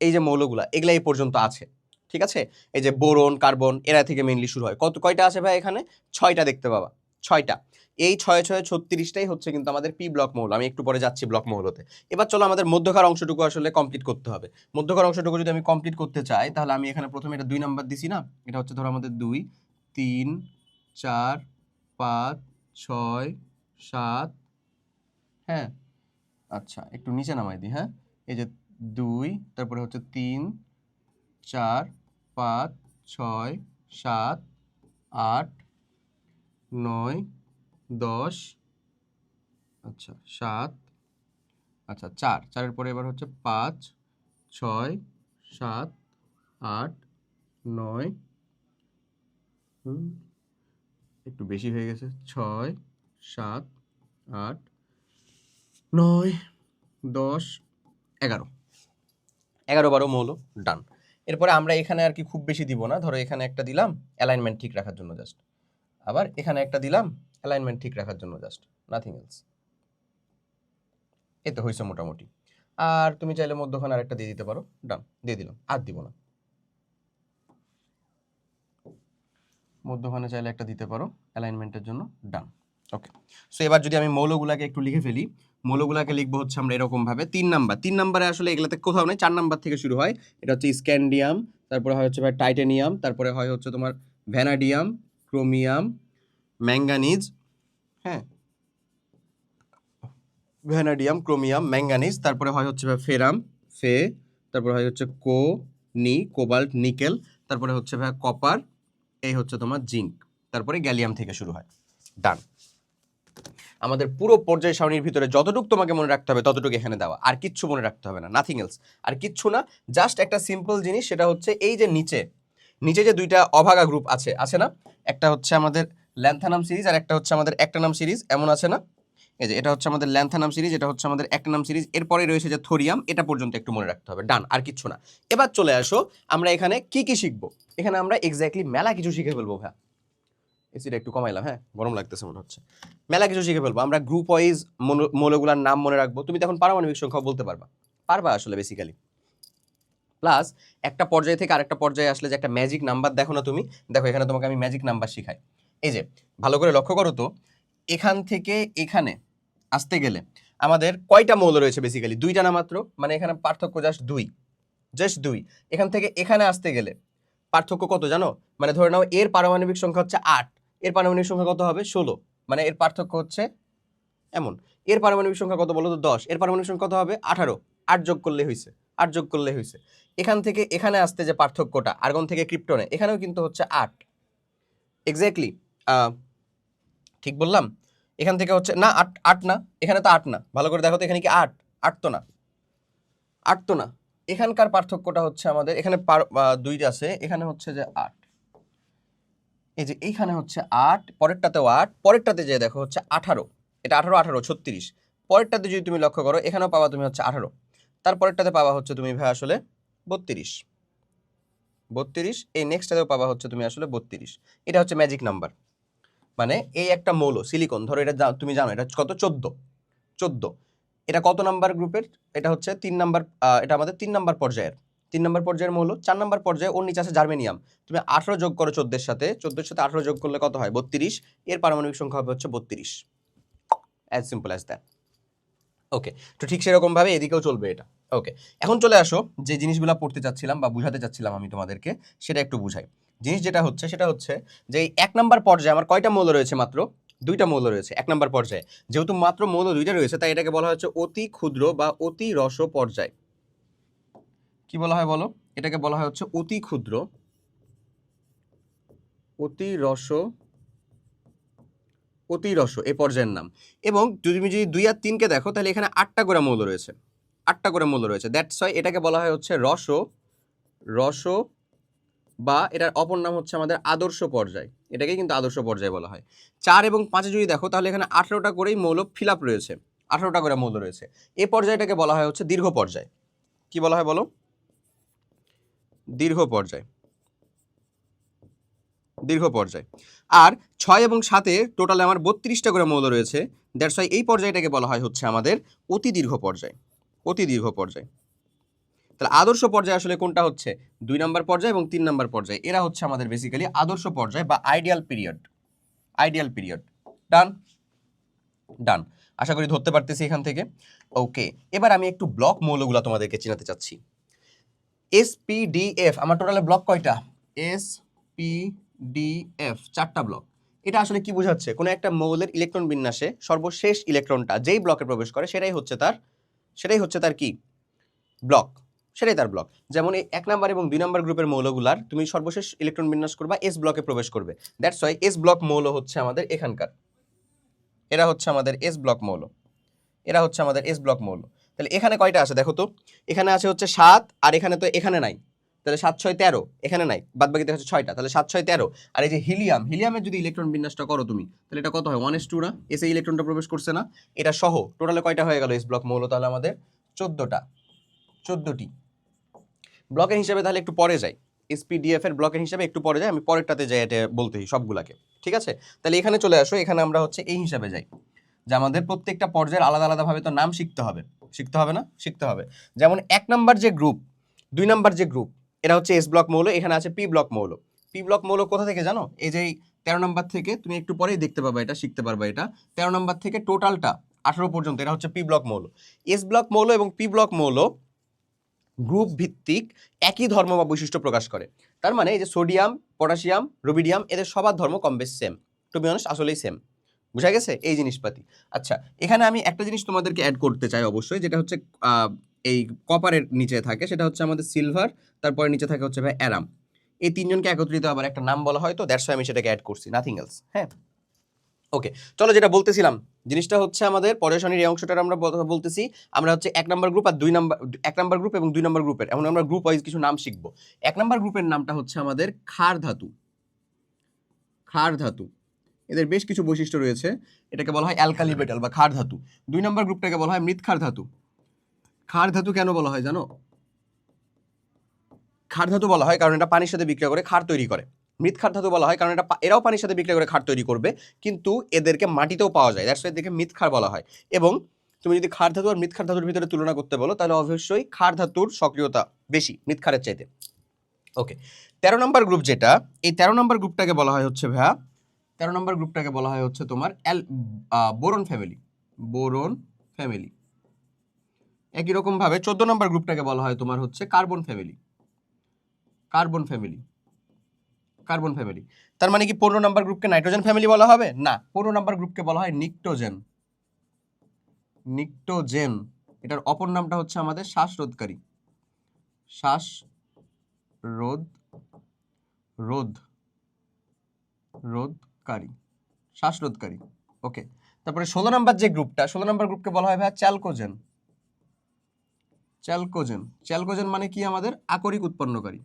এই যে মৌলগুলা এগুলা এই পর্যন্ত আছে, ঠিক আছে। এই যে বোরন কার্বন এরা থেকে মেইনলি শুরু হয়। কয়টা আছে ভাই এখানে? 6টা দেখতে পাবা, 6টা। এই 6 6 36টাই হচ্ছে কিন্তু আমাদের পি ব্লক মৌল। আমি একটু পরে যাচ্ছি ব্লক মৌলতে। এবার চলো আমাদের মধ্যকার অংশটুকু আসলে কমপ্লিট করতে হবে। মধ্যকার অংশটুকু যদি আমি কমপ্লিট করতে চাই তাহলে আমি এখানে প্রথমে এটা 2 নাম্বার দিছি না, এটা হচ্ছে ধরো আমাদের 2 3 4 5 6 7। হ্যাঁ, আচ্ছা একটু নিচে নামাই দিই। হ্যাঁ, এই যে 2, তারপরে হচ্ছে 3 4 5 6 7 8 9 10, আচ্ছা 7, আচ্ছা 4, 4-এর পরে এবার হচ্ছে 5 6 7 8 9, একটু বেশি হয়ে গেছে, 6 7 8 9 10 11 11 12 মৌল, ডান। এরপরে আমরা এখানে আর কি খুব বেশি দিব না, ধরো এখানে একটা দিলাম অ্যালাইনমেন্ট ঠিক রাখার জন্য জাস্ট, আবার এখানে একটা দিলাম অ্যালাইনমেন্ট ঠিক রাখার জন্য জাস্ট, নাথিং এলস। এই তো হয়েছে মোটামুটি। আর তুমি চাইলে মধ্যখানে আরেকটা দিয়ে দিতে পারো, ডান, দিয়ে দিলাম, আর দিব না। মধ্যখানে চাইলে একটা দিতে পারো অ্যালাইনমেন্টের জন্য, ডান। ওকে, সো এবার যদি আমি মৌলগুলাকে একটু লিখে ফেলি, মৌলগুলাকে লিখবো হচ্ছে আমরা এরকম ভাবে 3 নাম্বারে আসলে এগুলাতে কোথাও নেই, 4 নাম্বার থেকে শুরু হয়। এটা হচ্ছে স্ক্যান্ডিয়াম, তারপরে হয় হচ্ছে ভাই টাইটানিয়াম, তারপরে হয় হচ্ছে তোমার ভ্যানাডিয়াম, ক্রোমিয়াম, ম্যাঙ্গানিজ, হ্যাঁ ভ্যানাডিয়াম, ক্রোমিয়াম, ম্যাঙ্গানিজ, তারপরে হয় হচ্ছে ভাই ফেরাম, ফে, তারপরে হয় হচ্ছে কোবাল্ট, নিকেল, তারপরে হচ্ছে ভাই কপার, এই হচ্ছে তোমার জিঙ্ক, তারপরে গ্যালিয়াম থেকে শুরু হয়, ডান। আমাদের পুরো পর্যায় সারণীর ভিতরে যতটুকু তোমাকে মনে রাখতে হবে ততটুকু এখানে দেওয়া, আর কিচ্ছু মনে রাখতে হবে না, নাথিং এলস, আর কিচ্ছু না। জাস্ট একটা সিম্পল জিনিস, সেটা হচ্ছে এই যে নিচে যে দুইটা অভাগা গ্রুপ আছে না, একটা হচ্ছে আমাদের ল্যান্থানাম সিরিজ আর একটা হচ্ছে আমাদের অ্যাক্টানাম সিরিজ, এমন আছে না? এই যে এটা হচ্ছে আমাদের ল্যান্থানাম সিরিজ, এটা হচ্ছে আমাদের অ্যাক্টানাম সিরিজ, এরপরে রয়েছে যে থোরিয়াম, এটা পর্যন্ত একটু মনে রাখতে হবে, ডান, আর কিচ্ছু না। এবার চলে আসো আমরা এখানে কি কি শিখবো। এখানে আমরা এক্স্যাক্টলি মেলা কিছু শিখে ফেলবো ভাই। এসিটা একটু কমাইলাম, হ্যাঁ গরম লাগতেছে মনে হচ্ছে। মেলা কিছু শিখে ফেলবো আমরা, গ্রুপ ওয়াইজ মৌলগুলার নাম মনে রাখবো। তুমি তখন পারমাণবিক সংখ্যা বলতে পারবা আসলে বেসিক্যালি। প্লাস একটা পর্যায় থেকে আরেকটা পর্যায়ে আসলে যে একটা ম্যাজিক নাম্বার দেখো না তুমি, দেখো এখানে তোমাকে আমি ম্যাজিক নাম্বার শিখাই। এই যে ভালো করে লক্ষ্য করো তো, এখান থেকে এখানে আসতে গেলে আমাদের কয়টা মৌল রয়েছে বেসিক্যালি? 2টা না মাত্র, মানে এখানে পার্থক্য জাস্ট 2। এখান থেকে এখানে আসতে গেলে পার্থক্য কত জানো? মানে ধরে নাও এর পারমাণবিক সংখ্যা হচ্ছে 8, এর পারমাণবিক সংখ্যা কত হবে? 16, মানে এর পার্থক্য হচ্ছে এমন। এর পারমাণবিক সংখ্যা কত বলো তো? 10, এর পারমাণবিক সংখ্যা কত হবে? 18, 8 যোগ করলে হয়েছে। এখান থেকে এখানে আসতে যে পার্থক্যটা আর্গন থেকে ক্রিপ্টনে, এখানেও কিন্তু হচ্ছে 8, এক্স্যাক্টলি ঠিক বললাম? এখান থেকে হচ্ছে না 8 না, এখানে তো 8 না, ভালো করে দেখো তো এখানে কি 8 তো না, 8 তো না। এখানকার পার্থক্যটা হচ্ছে আমাদের এখানে 2 আছে, এখানে হচ্ছে যে 8, এই যে এইখানে হচ্ছে 8, পরেরটাতেও 8, পরেরটাতে যে দেখো হচ্ছে 18, এটা 18 36, পরেরটাতে যদি তুমি লক্ষ্য করো এখানেও পাবা তুমি হচ্ছে 18, তারপরেরটাতে পাবা হচ্ছে তুমি ভাই আসলে 32, এই নেক্সটটাতেও পাবা হচ্ছে তুমি আসলে 32। এটা হচ্ছে ম্যাজিক নাম্বার। মানে এই একটা মৌল সিলিকন, ধরো এটা তুমি জানো এটা কত? 14। এটা কত নাম্বার গ্রুপের? এটা হচ্ছে 3 নাম্বার, এটা আমাদের 3 নাম্বার পর্যায়ের মৌল। 4 নাম্বার পর্যায়ে ওর নিচে আছে জার্মেনিয়াম। তুমি 18 যোগ করো 14 সাথে 18 যোগ করলে কত হয়? 32, এর পারমাণবিক সংখ্যা হবে হচ্ছে 32, অ্যাজ সিম্পল অ্যাজ দ্যাট। ওকে, তো ঠিক সেরকম ভাবে এদিকেও চলবে এটা। ওকে, এখন চলে আসো যে জিনিসগুলো পড়তে চাচ্ছিলাম বা বুঝাতে চাচ্ছিলাম আমি তোমাদেরকে, সেটা একটু বুঝাই। জিনিস যেটা হচ্ছে সেটা হচ্ছে যে এই 1 নাম্বার পর্যায়ে আমার কয়টা মৌল রয়েছে? মাত্র 2টা মৌল রয়েছে 1 নাম্বার পর্যায়ে। যেহেতু মাত্র মৌল 2টা রয়েছে, তাই এটাকে বলা হচ্ছে অতি ক্ষুদ্র বা অতি রস পর্যায়। কি বলা হয় বলো? এটাকে বলা হয় হচ্ছে অতি ক্ষুদ্র, অতি রস এই পর্যায়ের নাম। এবং তুমি যদি 2 আর 3কে দেখো তাহলে এখানে 8টা করে মৌল রয়েছে, 8টা করে মৌল রয়েছে। দ্যাটস ওয়াই এটাকে বলা হয় হচ্ছে রস বা এটার অপর নাম হচ্ছে আমাদের আদর্শ পর্যায়। এটাকে কিন্তু আদর্শ পর্যায় বলা হয়। 4 এবং 5 যদি দেখো তাহলে এখানে 18টা করেই মৌল ফিল আপ রয়েছে, 18টা করে মৌল রয়েছে। এই পর্যায়টাকে বলা হয় হচ্ছে দীর্ঘ পর্যায়। কি বলা হয় বলো? দীর্ঘ পর্যায়। আর 6 এবং 7-এ টোটালে আমার 32টা করে মৌল রয়েছে। দ্যাটস ওয়াই এই পর্যায়টাকে বলা হয় হচ্ছে আমাদের অতি দীর্ঘ পর্যায়। তাহলে আদর্শ পর্যায় আসলে কোনটা হচ্ছে? 2 নাম্বার পর্যায় এবং 3 নাম্বার পর্যায়, এরা হচ্ছে আমাদের বেসিক্যালি আদর্শ পর্যায় বা আইডিয়াল পিরিয়ড। ডান, আশা করি ধরতে পারতেছি এখান থেকে। ওকে, এবার আমি একটু ব্লক মৌলগুলো তোমাদেরকে চিনাতে চাচ্ছি। SPDF, আমার টোটালে ব্লক কয়টা? SPDF 4টা ব্লক। এটা আসলে কি বোঝাচ্ছে? কোনো একটা মৌলের ইলেকট্রন বিন্যাসে সর্বশেষ ইলেকট্রনটা যেই ব্লকে প্রবেশ করে সেটাই হচ্ছে তার কি? ব্লক, সেটাই তার ব্লক। যেমন এই 1 নাম্বার এবং 2 নাম্বার গ্রুপের মৌলগুলার তুমি সর্বশেষ ইলেকট্রন বিন্যাস করবা S ব্লকে প্রবেশ করবে। দ্যাটস ওয়াই S ব্লক মৌল হচ্ছে আমাদের এখানকার, এরা হচ্ছে আমাদের S ব্লক মৌল। তাহলে এখানে কয়টা আছে দেখো তো? এখানে আছে হচ্ছে 7, আর এখানে তো এখানে নাই, তাহলে 7 6 13, এখানে নাই, বাদ বাকিতে হচ্ছে 6টা, তাহলে 7 6 13। আর এই যে হিলিয়ামের যদি ইলেকট্রন বিন্যাসটা করো তুমি, তাহলে এটা কত হয়? 1:2 না? এই ইলেকট্রনটা প্রবেশ করছে না? এটা সহ টোটালে কয়টা হয়ে গেল S ব্লক মৌল? তাহলে আমাদের 14টা। 14টি। ব্লকের হিসাবে তাহলে একটু পরে যাই, এসপিডিএফ এর ব্লকের হিসাবে একটু পরে যাই, আমি পরেরটাতে যাই এটা বলতেই সবগুলাকে। ঠিক আছে, তাহলে এখানে চলে আসো, এখানে আমরা হচ্ছে এই হিসাবে যাই যে আমাদের প্রত্যেকটা পর্যায়ের আলাদা আলাদাভাবে তো নাম শিখতে হবে, শিখতে হবে না? শিখতে হবে। যেমন 1 নাম্বার যে গ্রুপ, 2 নাম্বার যে গ্রুপ, এটা হচ্ছে এস ব্লক মৌল, এখানে আছে পি ব্লক মৌল। পি ব্লক মৌল কোথা থেকে জানো? এই যে 13 নাম্বার থেকে, তুমি একটু পরেই দেখতে পাবা, এটা শিখতে পারবা। এটা 13 নাম্বার থেকে টোটালটা 18 পর্যন্ত এটা হচ্ছে পি ব্লক মৌল। এস ব্লক মৌল এবং পি ব্লক মৌল গ্রুপ ভিত্তিক একই ধর্ম বা বৈশিষ্ট্য প্রকাশ করে। তার মানে এই যে সোডিয়াম, পটাশিয়াম, রুবিডিয়াম, এদের সবার ধর্ম কম বেশ সেম, টু বি অনেস্ট আসলেই সেম। বুঝা গেছে এই জিনিসপাতি? আচ্ছা, এখানে আমি একটা জিনিস তোমাদেরকে অ্যাড করতে চাই অবশ্যই, যেটা হচ্ছে এই কপারের নিচে থাকে, সেটা হচ্ছে আমাদের সিলভার, তারপরে নিচে থাকে হচ্ছে ভাই অ্যারাম। এই তিনজনকে একত্রিত আবার একটা নাম বলা হয়, তো দ্যাটস ওয়াই আমি সেটাকে অ্যাড করছি, নাথিং এলস। হ্যাঁ, ওকে, চলো যেটা বলতেছিলাম, জিনিসটা হচ্ছে আমাদের পরেশানির এই অংশটার আমরা বলতেছি, আমরা হচ্ছে 1 নাম্বার গ্রুপ আর 2 নাম্বার, 1 নাম্বার গ্রুপ এবং 2 নাম্বার গ্রুপের, এখন আমরা গ্রুপ ওয়াইজ কিছু নাম শিখবো। 1 নাম্বার গ্রুপের নামটা হচ্ছে আমাদের ক্ষার ধাতু। ক্ষার ধাতু, এদের বেশ কিছু বৈশিষ্ট্য রয়েছে, এটাকে বলা হয় অ্যালকালি মেটাল বা ক্ষার ধাতু। 2 নাম্বার গ্রুপটাকে বলা হয় মৃৎক্ষার ধাতু। ক্ষার ধাতু কেন বলা হয় জানো? ক্ষার ধাতু বলা হয় কারণ এটা পানির সাথে বিক্রিয়া করে ক্ষার তৈরি করে। মৃৎক্ষার ধাতু বলা হয় কারণ এরাও পানির সাথে বিক্রিয়া করে ক্ষার তৈরি করবে, কিন্তু এদেরকে মাটিতেও পাওয়া যায়, দ্যাটস ওয়াই এদেরকে মৃৎক্ষার বলা হয়। এবং তুমি যদি ক্ষার ধাতু আর মৃৎক্ষার ধাতুর ভিতরে তুলনা করতে বলো, তাহলে অবশ্যই ক্ষার ধাতুর সক্রিয়তা বেশি মৃৎক্ষারের চাইতে। ওকে, 13 নম্বর গ্রুপ যেটা, এই 13 নম্বর গ্রুপটাকে বলা হয় হচ্ছে ভাইয়া, 13 নম্বর গ্রুপটাকে বলা হয় হচ্ছে তোমার বোরন ফ্যামিলি। Boron family. একই রকম ভাবে 14 নম্বর গ্রুপটাকে বলা হয় তোমার হচ্ছে carbon family. Carbon family. Carbon family. তার মানে কি 15 নাম্বার গ্রুপকে নাইট্রোজেন ফ্যামিলি বলা হবে? না, 15 নাম্বার গ্রুপকে বলা হয় নিকটোজেন। নিকটোজেন, এটার অপর নামটা হচ্ছে আমাদের শ্বাসরোধকারী। শ্বাস রোধ, রোধ, রোধকারী, শ্বাসরোধকারী। ওকে, তারপরে 16 নাম্বার যে গ্রুপটা, 16 নাম্বার গ্রুপকে বলা হয় ভাই চ্যালকোজেন। চ্যালকোজেন, চ্যালকোজেন মানে কি আমাদের আকরিক উৎপন্নকারী।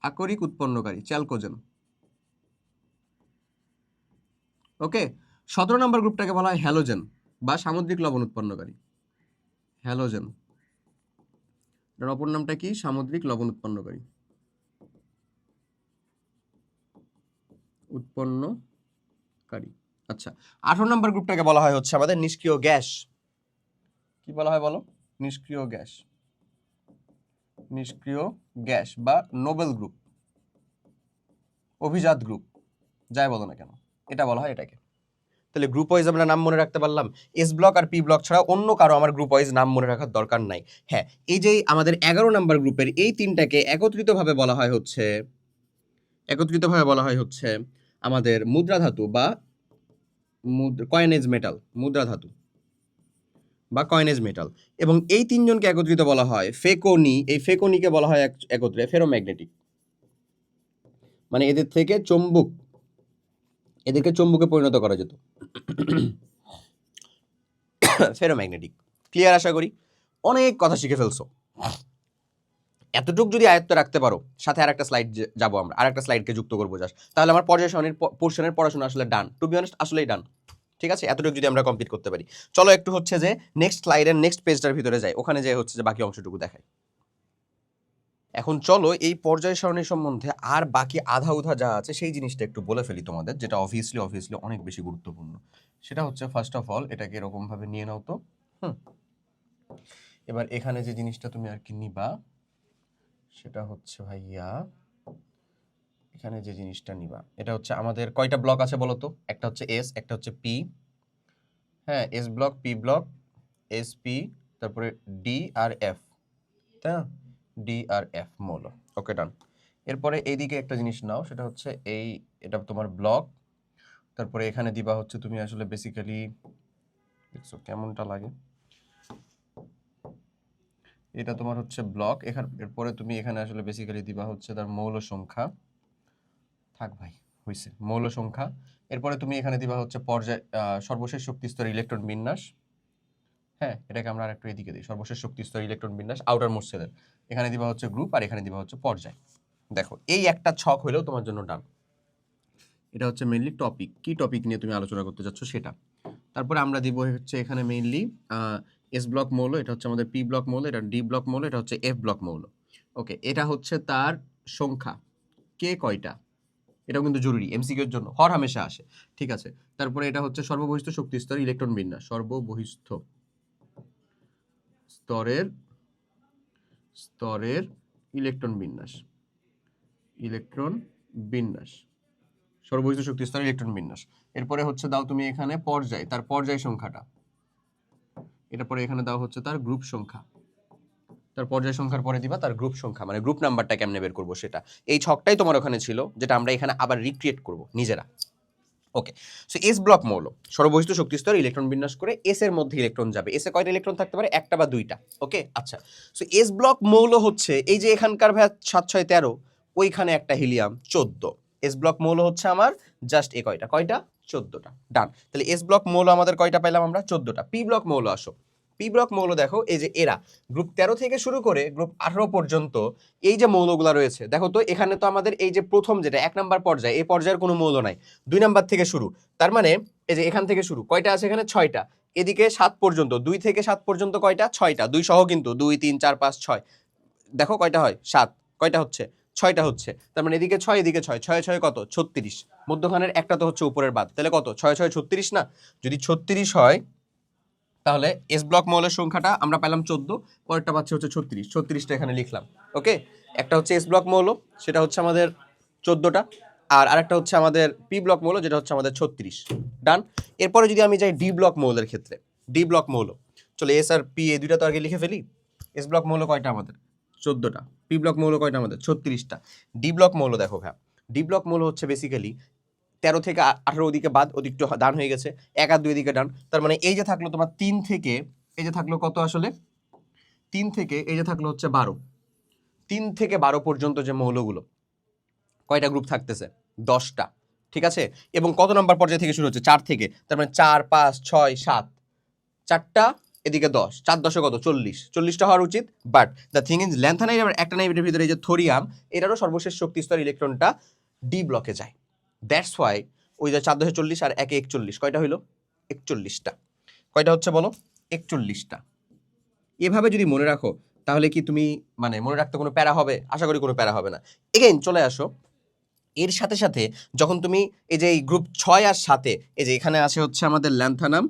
আকরিক উৎপন্নকারী চ্যালকোজেন। ওকে, 17 নম্বর গ্রুপটাকে বলা হয় হ্যালোজেন বা সামুদ্রিক লবণ উৎপন্নকারী। হ্যালোজেন, এর অপর নামটা কি? সামুদ্রিক লবণ উৎপন্নকারী। উৎপন্নকারী। আচ্ছা, 18 নম্বর গ্রুপটাকে বলা হয় হচ্ছে আমাদের নিষ্ক্রিয় গ্যাস। কি বলা হয় বলো? নিষ্ক্রিয় গ্যাস। নিষ্ক্রিয় গ্যাস বা নোবেল গ্রুপ, অভিজাত গ্রুপ, যাই বলো না কেন, এটা বলা হয় এটাকে। তাহলে গ্রুপ ওয়াইজ আমরা নাম মনে রাখতে পারলাম। এস ব্লক আর পি ব্লক ছাড়া অন্য কারো আমার গ্রুপ ওয়াইজ নাম মনে রাখার দরকার নাই। হ্যাঁ, এই যে আমাদের 11 নাম্বার গ্রুপের এই তিনটাকে একত্রিতভাবে বলা হয় হচ্ছে, একত্রিতভাবে বলা হয় হচ্ছে আমাদের মুদ্রা ধাতু বা কয়েনেজ মেটাল। মুদ্রা ধাতু বা কয়েনেজ মেটাল। এবং এই তিনজনকে একত্রিত বলা হয় ফেকোনি। এই ফেকোনিকে বলা হয় একত্রে ফেরোম্যাগনেটিক, মানে এদের থেকে চুম্বক, এদেরকে চুম্বকে পরিণত করা যেত। ফেরোম্যাগনেটিক। ক্লিয়ার আশা করি? অনেক কথা শিখে ফেলছো। এতটুকু যদি আয়ত্ত রাখতে পারো, সাথে আরেকটা স্লাইড যাবো আমরা, আরেকটা স্লাইডকে যুক্ত করবো জাস্ট, তাহলে আমার পর্যায় সারণীর পোর্শনের পড়াশোনা আসলে ডান, টু বি অনেস্ট আসলেই ডান। ঠিক আছে, এতটুকু যদি আমরা কমপ্লিট করতে পারি। চলো একটু হচ্ছে যে নেক্সট স্লাইডের নেক্সট পেজটার ভিতরে যাই, ওখানে যে হচ্ছে যে বাকি অংশটুকু দেখাই। এখন চলো এই পর্যায় সারণী সম্বন্ধে আর বাকি আধা উধা যা আছে সেই জিনিসটা একটু বলে ফেলি তোমাদের, যেটা অবভিয়াসলি অনেক বেশি গুরুত্বপূর্ণ। সেটা হচ্ছে ফার্স্ট অফ অল এটাকে এরকম ভাবে নিয়ে নাও তো। এবার এখানে যে জিনিসটা তুমি আর কি নিবা সেটা হচ্ছে ভাইয়া, এখানে যে জিনিসটা নিবা এটা হচ্ছে আমাদের কয়টা ব্লক আছে বলো তো? একটা হচ্ছে এস, একটা হচ্ছে পি, হ্যাঁ S block, P block, S P, তারপরে ডি আর এফ, তাই না? ডি আর এফ মৌল। ওকে ডান। এরপরে এইদিকে একটা জিনিস নাও, সেটা হচ্ছে এটা তোমার ব্লক, তারপরে এখানে দিবা হচ্ছে তুমি আসলে বেসিক্যালি, দেখছো কেমনটা লাগে, এটা তোমার হচ্ছে ব্লক। এরপরে তুমি এখানে আসলে বেসিক্যালি দিবা হচ্ছে তার মৌল সংখ্যা, থাক ভাই হইছে, মৌল সংখ্যা। এরপরে তুমি এখানে দিবা হচ্ছে পর্যায় সর্বশেষ শক্তি স্তর ইলেকট্রন বিন্যাস, হ্যাঁ এটাকে আমরা আরেকটু এদিকে দিই, সর্বশেষ শক্তি স্তর ইলেকট্রন বিন্যাস আউটার মোস্ট সেলের। এখানে দিবা হচ্ছে গ্রুপ আর এখানে দিবা হচ্ছে পর্যায়। দেখো এই একটা ছক হইলেও তোমার জন্য ডান। এটা হচ্ছে মেইনলি টপিক, কি টপিক নিয়ে তুমি আলোচনা করতে যাচ্ছ সেটা। তারপরে আমরা দিব হচ্ছে এখানে মেইনলি এস ব্লক মৌল, এটা হচ্ছে আমাদের পি ব্লক মৌল, এটা ডি ব্লক মৌল, এটা হচ্ছে এফ ব্লক মৌল। ওকে, এটা হচ্ছে তার সংখ্যা, কে কয়টা, এটাও কিন্তু জরুরি, এমসিকিউ এর জন্য হর হামেশা আসে। ঠিক আছে, তারপরে এটা হচ্ছে সর্ববহিষ্ঠ শক্তি স্তর ইলেকট্রন বিন্যাস, সর্ববহিষ্ঠ স্তরের স্তরের ইলেকট্রন বিন্যাস, ইলেকট্রন বিন্যাস, সর্ববহিষ্ঠ শক্তি স্তরের ইলেকট্রন বিন্যাস। এরপরে হচ্ছে দাও তুমি এখানে পর্যায়, তার পর্যায় সংখ্যাটা, এটা পরে এখানে দাও হচ্ছে তার গ্রুপ সংখ্যা, তার পর্যায় সংখ্যার পরে দিবা তার গ্রুপ সংখ্যা, মানে গ্রুপ নাম্বারটা কেমনে বের করবো সেটা। এই ছকটাই তোমার ওখানে ছিল, যেটা আমরা এখানে আবার রিক্রিয়েট করব নিজেরা। ওকে, সো এস ব্লক মৌল সর্ববহিষ্ঠ শক্তি স্তর ইলেকট্রন বিন্যাস করে এস এর মধ্যে ইলেকট্রন যাবে। এস এ কয়টা ইলেকট্রন থাকতে পারে, একটা বা দুইটা। ওকে, আচ্ছা, সো এস ব্লক মৌল হচ্ছে এই যে এখানকার ভাই 7 6 13, ওইখানে একটা হিলিয়াম 14। এস ব্লক মৌল হচ্ছে আমার জাস্ট এ কয়টা, কয়টা, 14টা। ডান, তাহলে এস ব্লক মৌল আমাদের কয়টা পাইলাম আমরা, 14টা। পি ব্লক মৌল আসো, পি ব্লক মৌল দেখো, এই যে এরা গ্রুপ 13 থেকে শুরু করে গ্রুপ 18 পর্যন্ত এই যে মৌলগুলা রয়েছে, দেখো তো এখানে তো আমাদের এই যে প্রথম যেটা 1 নাম্বার পর্যায়ে, এই পর্যায়ের কোনো মৌল নাই, 2 নাম্বার থেকে শুরু, তার মানে এই যে এখান থেকে শুরু কয়টা আছে এখানে, 6টা। এদিকে 7 পর্যন্ত, 2 থেকে 7 পর্যন্ত কয়টা, 6টা, 2 সহ কিন্তু 2 3 4 5 6, দেখো কয়টা হয়, 7, কয়টা হচ্ছে, 6টা হচ্ছে। তার মানে এদিকে 6 এদিকে 6, 6 6 কত, 36, মধ্যখানের একটা তো হচ্ছে উপরের বাদ, তাহলে কত, 6 6 36 না? যদি 36 হয় তাহলে এস ব্লক মৌলের সংখ্যাটা আমরা পেলাম 14, পরেরটা পাচ্ছি হচ্ছে 36, 36টা এখানে লিখলাম। ওকে, একটা হচ্ছে এস ব্লক মৌল, সেটা হচ্ছে আমাদের 14টা, আর আরেকটা হচ্ছে আমাদের পি ব্লক মৌল, যেটা হচ্ছে আমাদের 36। ডান। এরপরে যদি আমি যাই ডি ব্লক মৌলের ক্ষেত্রে, ডি ব্লক মৌল, চলো এস আর পি এই দুইটা তো আগে লিখে ফেলি। এস ব্লক মৌল কয়টা আমাদের, 14টা। পি ব্লক মৌল কয়টা আমাদের, 36টা। ডি ব্লক মৌল দেখো ভাই, ডি ব্লক মৌল হচ্ছে বেসিক্যালি 13 থেকে 18 ওদিকে বাদ, ওদিকটা ডান হয়ে গেছে, 1 আর 2 দিকে ডান। তার মানে এই যে থাকলো তোমার 3 থেকে, এই যে থাকলো কত আসলে, 3 থেকে এই যে থাকলো হচ্ছে 12, 3 থেকে 12 পর্যন্ত যে মৌলগুলো, কয়টা গ্রুপ থাকতেছে, 10টা। ঠিক আছে, এবং কত নম্বর পর্যায় থেকে শুরু হচ্ছে, 4 থেকে, তার মানে 4 5 6 7, 4টা এদিকে 10, 4 10 কত, 40, 40টা হওয়ার উচিত। But the thing is lanthanide আর অ্যাক্টিনাইডের ভিতরে এই যে থোরিয়াম, এটারও সর্বশেষ শক্তি স্তর ইলেকট্রনটা ডি ব্লকে যায়। দ্যাটস ওয়াই ওই যে 4 10 40 আর 1 41, কয়টা হইলো, 41টা। কয়টা হচ্ছে বলো, 41টা। এভাবে যদি মনে রাখো তাহলে কি তুমি মানে মনে রাখতে কোনো প্যারা হবে, আশা করি কোনো প্যারা হবে না। এগেইন চলে আসো, এর সাথে সাথে যখন তুমি এই যে এই গ্রুপ 6 আর 7-এ, এই যে এখানে আছে হচ্ছে আমাদের ল্যান্থানাম,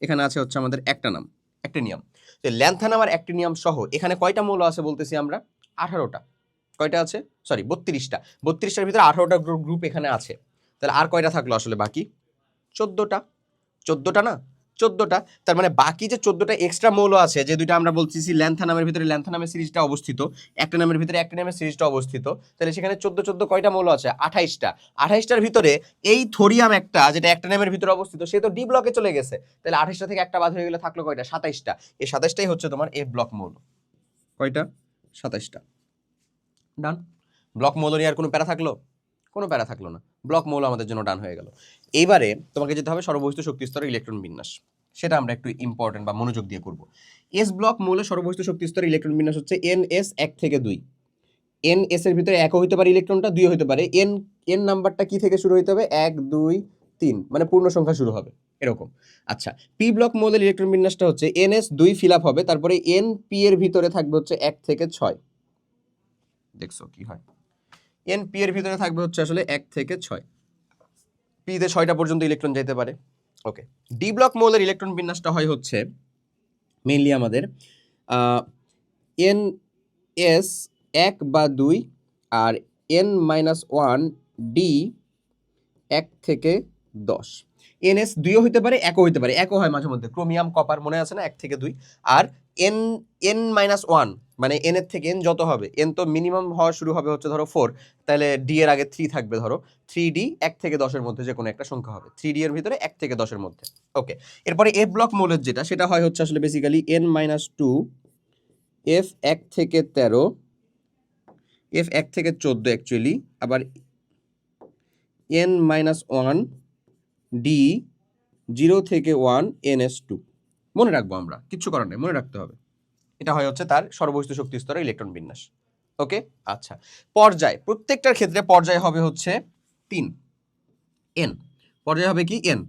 এখানে আছে হচ্ছে আমাদের অ্যাক্টানাম, অ্যাক্টিনিয়াম। তো ল্যান্থানাম আর অ্যাক্টিনিয়াম সহ এখানে কয়টা মৌল আছে বলতেছি আমরা, 18টা। কয়টা আছে, সরি 32টা। 32টার ভিতরে 18টা গ্রুপ এখানে আছে। তাহলে আর কয়টা থাকলো আসলে বাকি, 14টা। 14টা না, 14টা। তার মানে বাকি যে 14টা এক্সট্রা মৌল আছে, যে দুইটা আমরা বলতেছি ল্যান্থানামের ভিতরে ল্যান্থানামের সিরিজটা অবস্থিত, অ্যাক্টিনামের ভিতরে অ্যাক্টিনামের সিরিজটা অবস্থিত, তাহলে সেখানে 14 14 কয়টা মৌল আছে, 28টা। 28টার ভিতরে এই থোরিয়াম একটা, যেটা অ্যাক্টিনামের ভিতরে অবস্থিত, সে তো ডি ব্লকে চলে গেছে, তাহলে 28টা থেকে একটা বাদ হয়ে গেলে থাকলো কয়টা, 27টা। এই 27টাই হচ্ছে তোমার এফ ব্লক মৌল। কয়টা, 27টা। ডান। ব্লক মৌল নিয়ে আর কোনো প্যারা থাকলো, কোনো প্যারা থাকলো না, ব্লক মৌল আমাদের জন্য ডান হয়ে গেল। এইবারে তোমাকে যেতে হবে সর্ববহিষ্ঠ শক্তি স্তরের ইলেকট্রন বিন্যাস, সেটা আমরা একটু ইম্পর্টেন্ট বা মনোযোগ দিয়ে করব। এস ব্লক মৌলের সর্ববহিষ্ঠ শক্তি স্তরের ইলেকট্রন বিন্যাস হচ্ছে NS 1 থেকে 2। NS এর ভিতরে 1 হইতে পারে ইলেকট্রনটা, 2 হইতে পারে। N নাম্বারটা কি থেকে শুরু হইতে হবে, 1 2 3, মানে পূর্ণ সংখ্যা শুরু হবে এরকম। আচ্ছা, পি ব্লক মৌলের ইলেকট্রন বিন্যাসটা হচ্ছে NS 2 ফিল আপ হবে, তারপরে NP এর ভিতরে থাকবে হচ্ছে 1 থেকে 6। দেখছো কি হয়, NP এর ভিতরে থাকবে হচ্ছে আসলে 1 থেকে 6, পি তে 6টা পর্যন্ত ইলেকট্রন যেতে পারে। ওকে, ডি ব্লক মৌলের ইলেকট্রন বিন্যাসটা হয় হচ্ছে মেইনলি আমাদের NS 1 বা 2 আর N-1 ডি 1 থেকে 10। NS 2ও হইতে পারে, 1ও হইতে পারে, 1ও হয় মাঝে মধ্যে, ক্রোমিয়াম কপার মনে আছে না, 1 থেকে 2। আর N-1 মানে N এর থেকে N যত হবে, N তো মিনিমাম হওয়া শুরু হবে হচ্ছে ধরো 4, তাহলে ডি এর আগে 3 থাকবে, ধরো 3D 1 থেকে 10-এর মধ্যে যে কোনো একটা সংখ্যা হবে, 3D এর ভিতরে 1 থেকে 10-এর মধ্যে। ওকে, এরপরে এফ ব্লক মৌলের যেটা, সেটা হয় হচ্ছে আসলে বেসিক্যালি N-2 F 1 থেকে 13, F 1 থেকে 14 অ্যাকচুয়ালি, আবার N-1 ডি 0 থেকে 1 NS2। মনে রাখবো আমরা, কিচ্ছু করার নেই, মনে রাখতে হবে। এটা হয় হচ্ছে তার সর্ববহিষ্ঠ শক্তি স্তরের ইলেকট্রন বিন্যাস। ওকে, আচ্ছা, পর্যায়, প্রত্যেকটার ক্ষেত্রে পর্যায় হবে হচ্ছে 3 N, পর্যায় হবে কি N।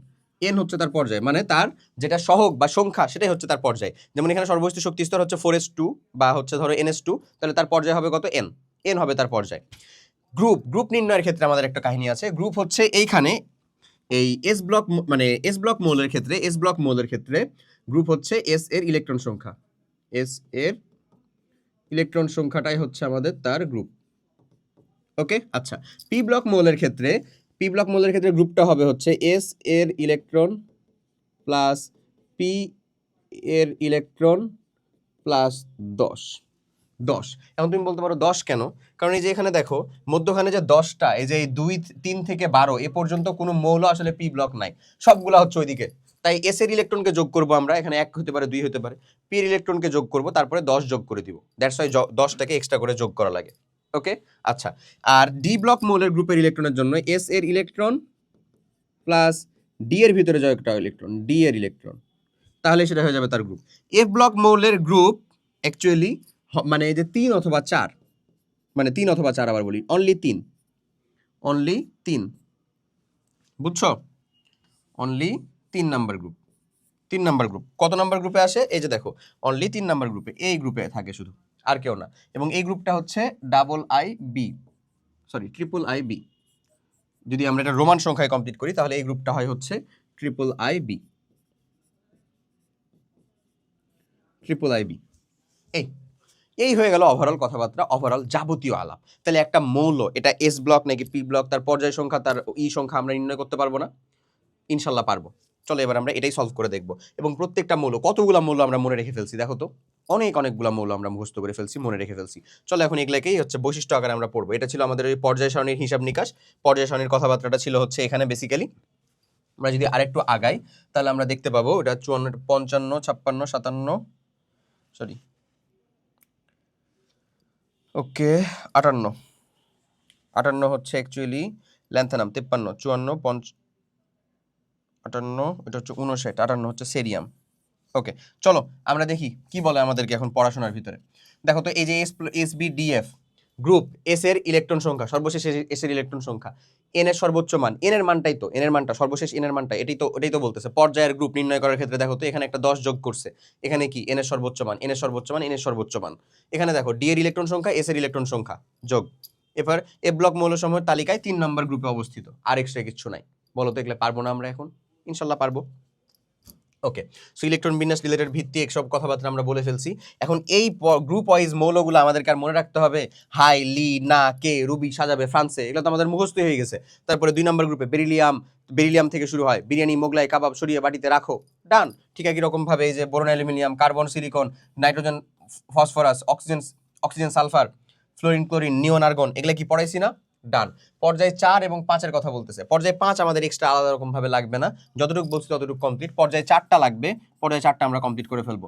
এন হচ্ছে তার পর্যায়, মানে তার যেটা সহগ বা সংখ্যা সেটাই হচ্ছে তার পর্যায়। যেমন এখানে সর্বস্থ শক্তি স্তর হচ্ছে 4s2 বা হচ্ছে ধরো NS2, তাহলে তার পর্যায় হবে কত? এন। এন হবে তার পর্যায়। গ্রুপ নির্ণয়ের ক্ষেত্রে আমাদের একটা কাহিনী আছে। গ্রুপ হচ্ছে এইখানে এই এস ব্লক, মানে এস ব্লক মৌলের ক্ষেত্রে গ্রুপ হচ্ছে এস এর ইলেকট্রন সংখ্যা। এস এর ইলেকট্রন সংখ্যাটাই হচ্ছে আমাদের তার গ্রুপ। ওকে, আচ্ছা। পি ব্লক মৌলের ক্ষেত্রে গ্রুপটা হবে হচ্ছে এস এর ইলেকট্রন প্লাস পি এর ইলেকট্রন প্লাস 10। এখন তুমি বলতে পারো 10 কেন? কারণ এই যে এখানে দেখো মধ্যখানে যে 10টা, এই যে 2, 3 থেকে 12 এ পর্যন্ত কোনো মৌল আসলে পি ব্লক নাই, সবগুলা হচ্ছে ওইদিকে। তাই এস এর ইলেকট্রনকে যোগ করব আমরা, এখানে 1 হতে পারে 2 হতে পারে, পি এর ইলেকট্রনকে যোগ করব, তারপরে 10 যোগ করে দিব। দ্যাটস ওয়াই 10টাকে এক্সট্রা করে যোগ করা লাগে। ওকে, আচ্ছা। আর ডি ব্লক মৌলের গ্রুপের ইলেকট্রনের জন্য এস এর ইলেকট্রন প্লাস ডি এর ভিতরে যে একটা ইলেকট্রন, ডি এর ইলেকট্রন, তাহলে সেটা হয়ে যাবে তার গ্রুপ। এফ ব্লক মৌলের গ্রুপ অ্যাকচুয়ালি মানে এই যে 3 অথবা 4, মানে 3 অথবা 4, আবার বলি অনলি 3, বুঝছো? Only 3 number group. 3 number group কত নাম্বার গ্রুপে আসে? এই যে দেখো অনলি 3 নাম্বার গ্রুপে, এই গ্রুপে থাকে শুধু, আর কেউ না। এবং এই গ্রুপটা হচ্ছে ট্রিপল আই বি। যদি আমরা এটা রোমান সংখ্যায় কমপ্লিট করি তাহলে এই গ্রুপটা হয় হচ্ছে ট্রিপল আই বি। এই হয়ে গেল ওভারঅল কথাবার্তা, ওভারঅল যাবতীয় আলাপ। তাহলে একটা মৌল, এটা এস ব্লক নাকি পি ব্লক, তার পর্যায় সংখ্যা, তার ই সংখ্যা আমরা নির্ণয় করতে পারবো না? ইনশাল্লাহ পারবো। চলো এবার আমরা এটাই সলভ করে দেখবো। এবং প্রত্যেকটা মৌল, কতগুলা মৌল আমরা মনে রেখে ফেলছি দেখো তো, অনেকগুলা মৌল আমরা মুখস্থ করে ফেলছি, মনে রেখে ফেলছি। চলো এখন এগুলাকেই হচ্ছে বৈশিষ্ট্য আকারে আমরা পড়বো। এটা ছিল আমাদের ওই পর্যায় সারণীর হিসাব নিকাশ। পর্যায় সারণীর কথাবার্তাটা ছিল হচ্ছে এখানে বেসিক্যালি। আমরা যদি আরেকটু আগাই তাহলে আমরা দেখতে পাবো এটা 54, 55, 56, 57, সরি ওকে 58 হচ্ছে অ্যাকচুয়ালি ল্যান্থানাম, 53, 54, 58, এটা হচ্ছে 59, 58 হচ্ছে সেরিয়াম। ওকে, চলো আমরা দেখি কি বলে আমাদেরকে এখন পড়াশোনার ভিতরে। দেখো তো এই যে S B D F group, S এর ইলেকট্রন সংখ্যা, সর্বশেষ এস এর ইলেকট্রন সংখ্যা, এন এর সর্বোচ্চ মান, এন এর মানটা সর্বশেষ এন এর মানটা, এটাই তো বলতেছে। পর্যায়ের গ্রুপ নির্ণয় করার ক্ষেত্রে দেখো তো এখানে একটা 10 যোগ করছে, এখানে কি এন এর সর্বোচ্চ মান, এন এর সর্বোচ্চ মান। এখানে দেখো ডি এর ইলেকট্রন সংখ্যা, এস এর ইলেকট্রন সংখ্যা যোগ। এবার এ ব্লক মৌলসমূহের তালিকায় 3 নম্বর গ্রুপে অবস্থিত, আর এক্সট্রা কিছু নাই। বলো তো এগুলো পারবো না আমরা এখন? ইনশাল্লাহ পারবো। ওকে, সো ইলেকট্রন বিন্যাস রিলেটেড ভিত্তি সব কথাবার্তা আমরা বলে ফেলছি। এখন এই গ্রুপ ওয়াইজ মৌলগুলো আমাদেরকে আর মনে রাখতে হবে হাই, লি, না, কে, রুবি, সাজাবে, ফ্রান্সে, এগুলো তো আমাদের মুখস্থই হয়ে গেছে। তারপরে 2 নম্বর গ্রুপে বেরিলিয়াম থেকে শুরু হয়, বিরিয়ানি, মোগলাই, কাবাব সরিয়ে বাটিতে রাখো, ডান। ঠিক একই রকম ভাবে এই যে boron, aluminium, carbon, silicon, nitrogen, phosphorus, oxygen, sulphur, fluorine, chlorine, neon, argon, এগুলো কি পড়াইছি না? ডান। পর্যায় 4 এবং 5-এর কথা বলতেছে। পর্যায় 5 আমাদের এক্সট্রা আলাদা রকম ভাবে লাগবে না, যতটুকু বলছি ততটুকু কমপ্লিট। পর্যায় 4টা লাগবে, পর্যায় 4টা আমরা কমপ্লিট করে ফেলবো।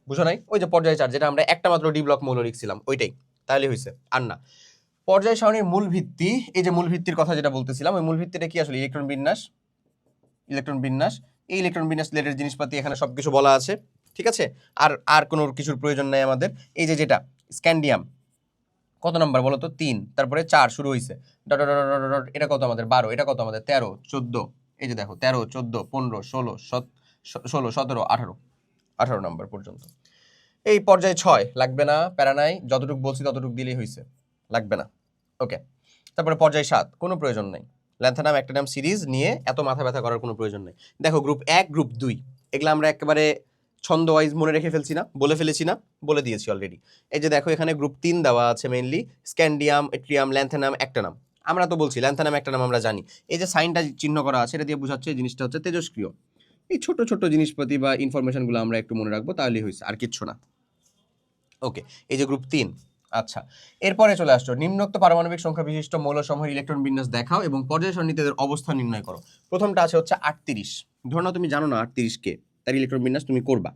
বুঝো নাই? ওই যে পর্যায় 4 যেটা আমরা একটা মাত্র ডি ব্লক মৌল লিখছিলাম ওইটাই, তাহলে হয়েছে, আর না। পর্যায় সারণীর মূল ভিত্তি, এই যে মূল ভিত্তির কথা যেটা বলতেছিলাম, ওই মূল ভিত্তিটা কি আসলে ইলেকট্রন বিন্যাস। এই ইলেকট্রন বিন্যাস রিলেটেড জিনিসপাতি এখানে সবকিছু বলা আছে, ঠিক আছে? আর কোনো কিছুর প্রয়োজন নাই আমাদের। এই যে যেটা স্ক্যান্ডিয়াম, কত নাম্বার বলো তো? 3, তারপরে 4 শুরু হয়েছে, এটা কত আমাদের? 12, এটা কত আমাদের? 13, 14, এই যে দেখো 13, 14, 15, 16, 17, 18 নাম্বার পর্যন্ত। এই পর্যায়ে 6 লাগবে না, প্যারা নাই, যতটুকু বলছি ততটুকু দিলেই হয়েছে, লাগবে না। ওকে, তারপরে পর্যায় 7, কোনো প্রয়োজন নেই। ল্যান্থানাম অ্যাক্টিনাম সিরিজ নিয়ে এত মাথা ব্যথা করার কোনো প্রয়োজন নেই। দেখো গ্রুপ 1, গ্রুপ 2 এগুলো আমরা একেবারে ছন্দ ওয়াইজ মনে রেখে ফেলছি না, বলে দিয়েছি অলরেডি। এই যে দেখো এখানে গ্রুপ 3 দেওয়া আছে, মেইনলি স্ক্যান্ডিয়াম, এট্রিয়াম, ল্যান্থানাম, অ্যাক্টিনাম। আমরা তো বলছি ল্যান্থানাম, অ্যাক্টিনাম আমরা জানি। এই যে সাইনটা চিহ্ন করা আছে, এটা দিয়ে বোঝাচ্ছে এই জিনিসটা হচ্ছে তেজস্ক্রিয়। এই ছোট ছোট জিনিসপাতি বা ইনফরমেশনগুলো আমরা একটু মনে রাখবো, তাহলেই হয়েছে, আর কিচ্ছু না। ওকে, এই যে গ্রুপ 3। আচ্ছা, এরপরে চলে আসছো নিম্নোক্ত পারমাণবিক সংখ্যা বিশিষ্ট মৌলসমূহের ইলেকট্রন বিন্যাস দেখাও এবং পর্যায় সারণীতে এদের অবস্থান নির্ণয় করো। প্রথমটা আছে হচ্ছে 38। ধরো না তুমি জানো না 38 কে, তার ইলেকট্রন বিন্যাস তুমি করবা,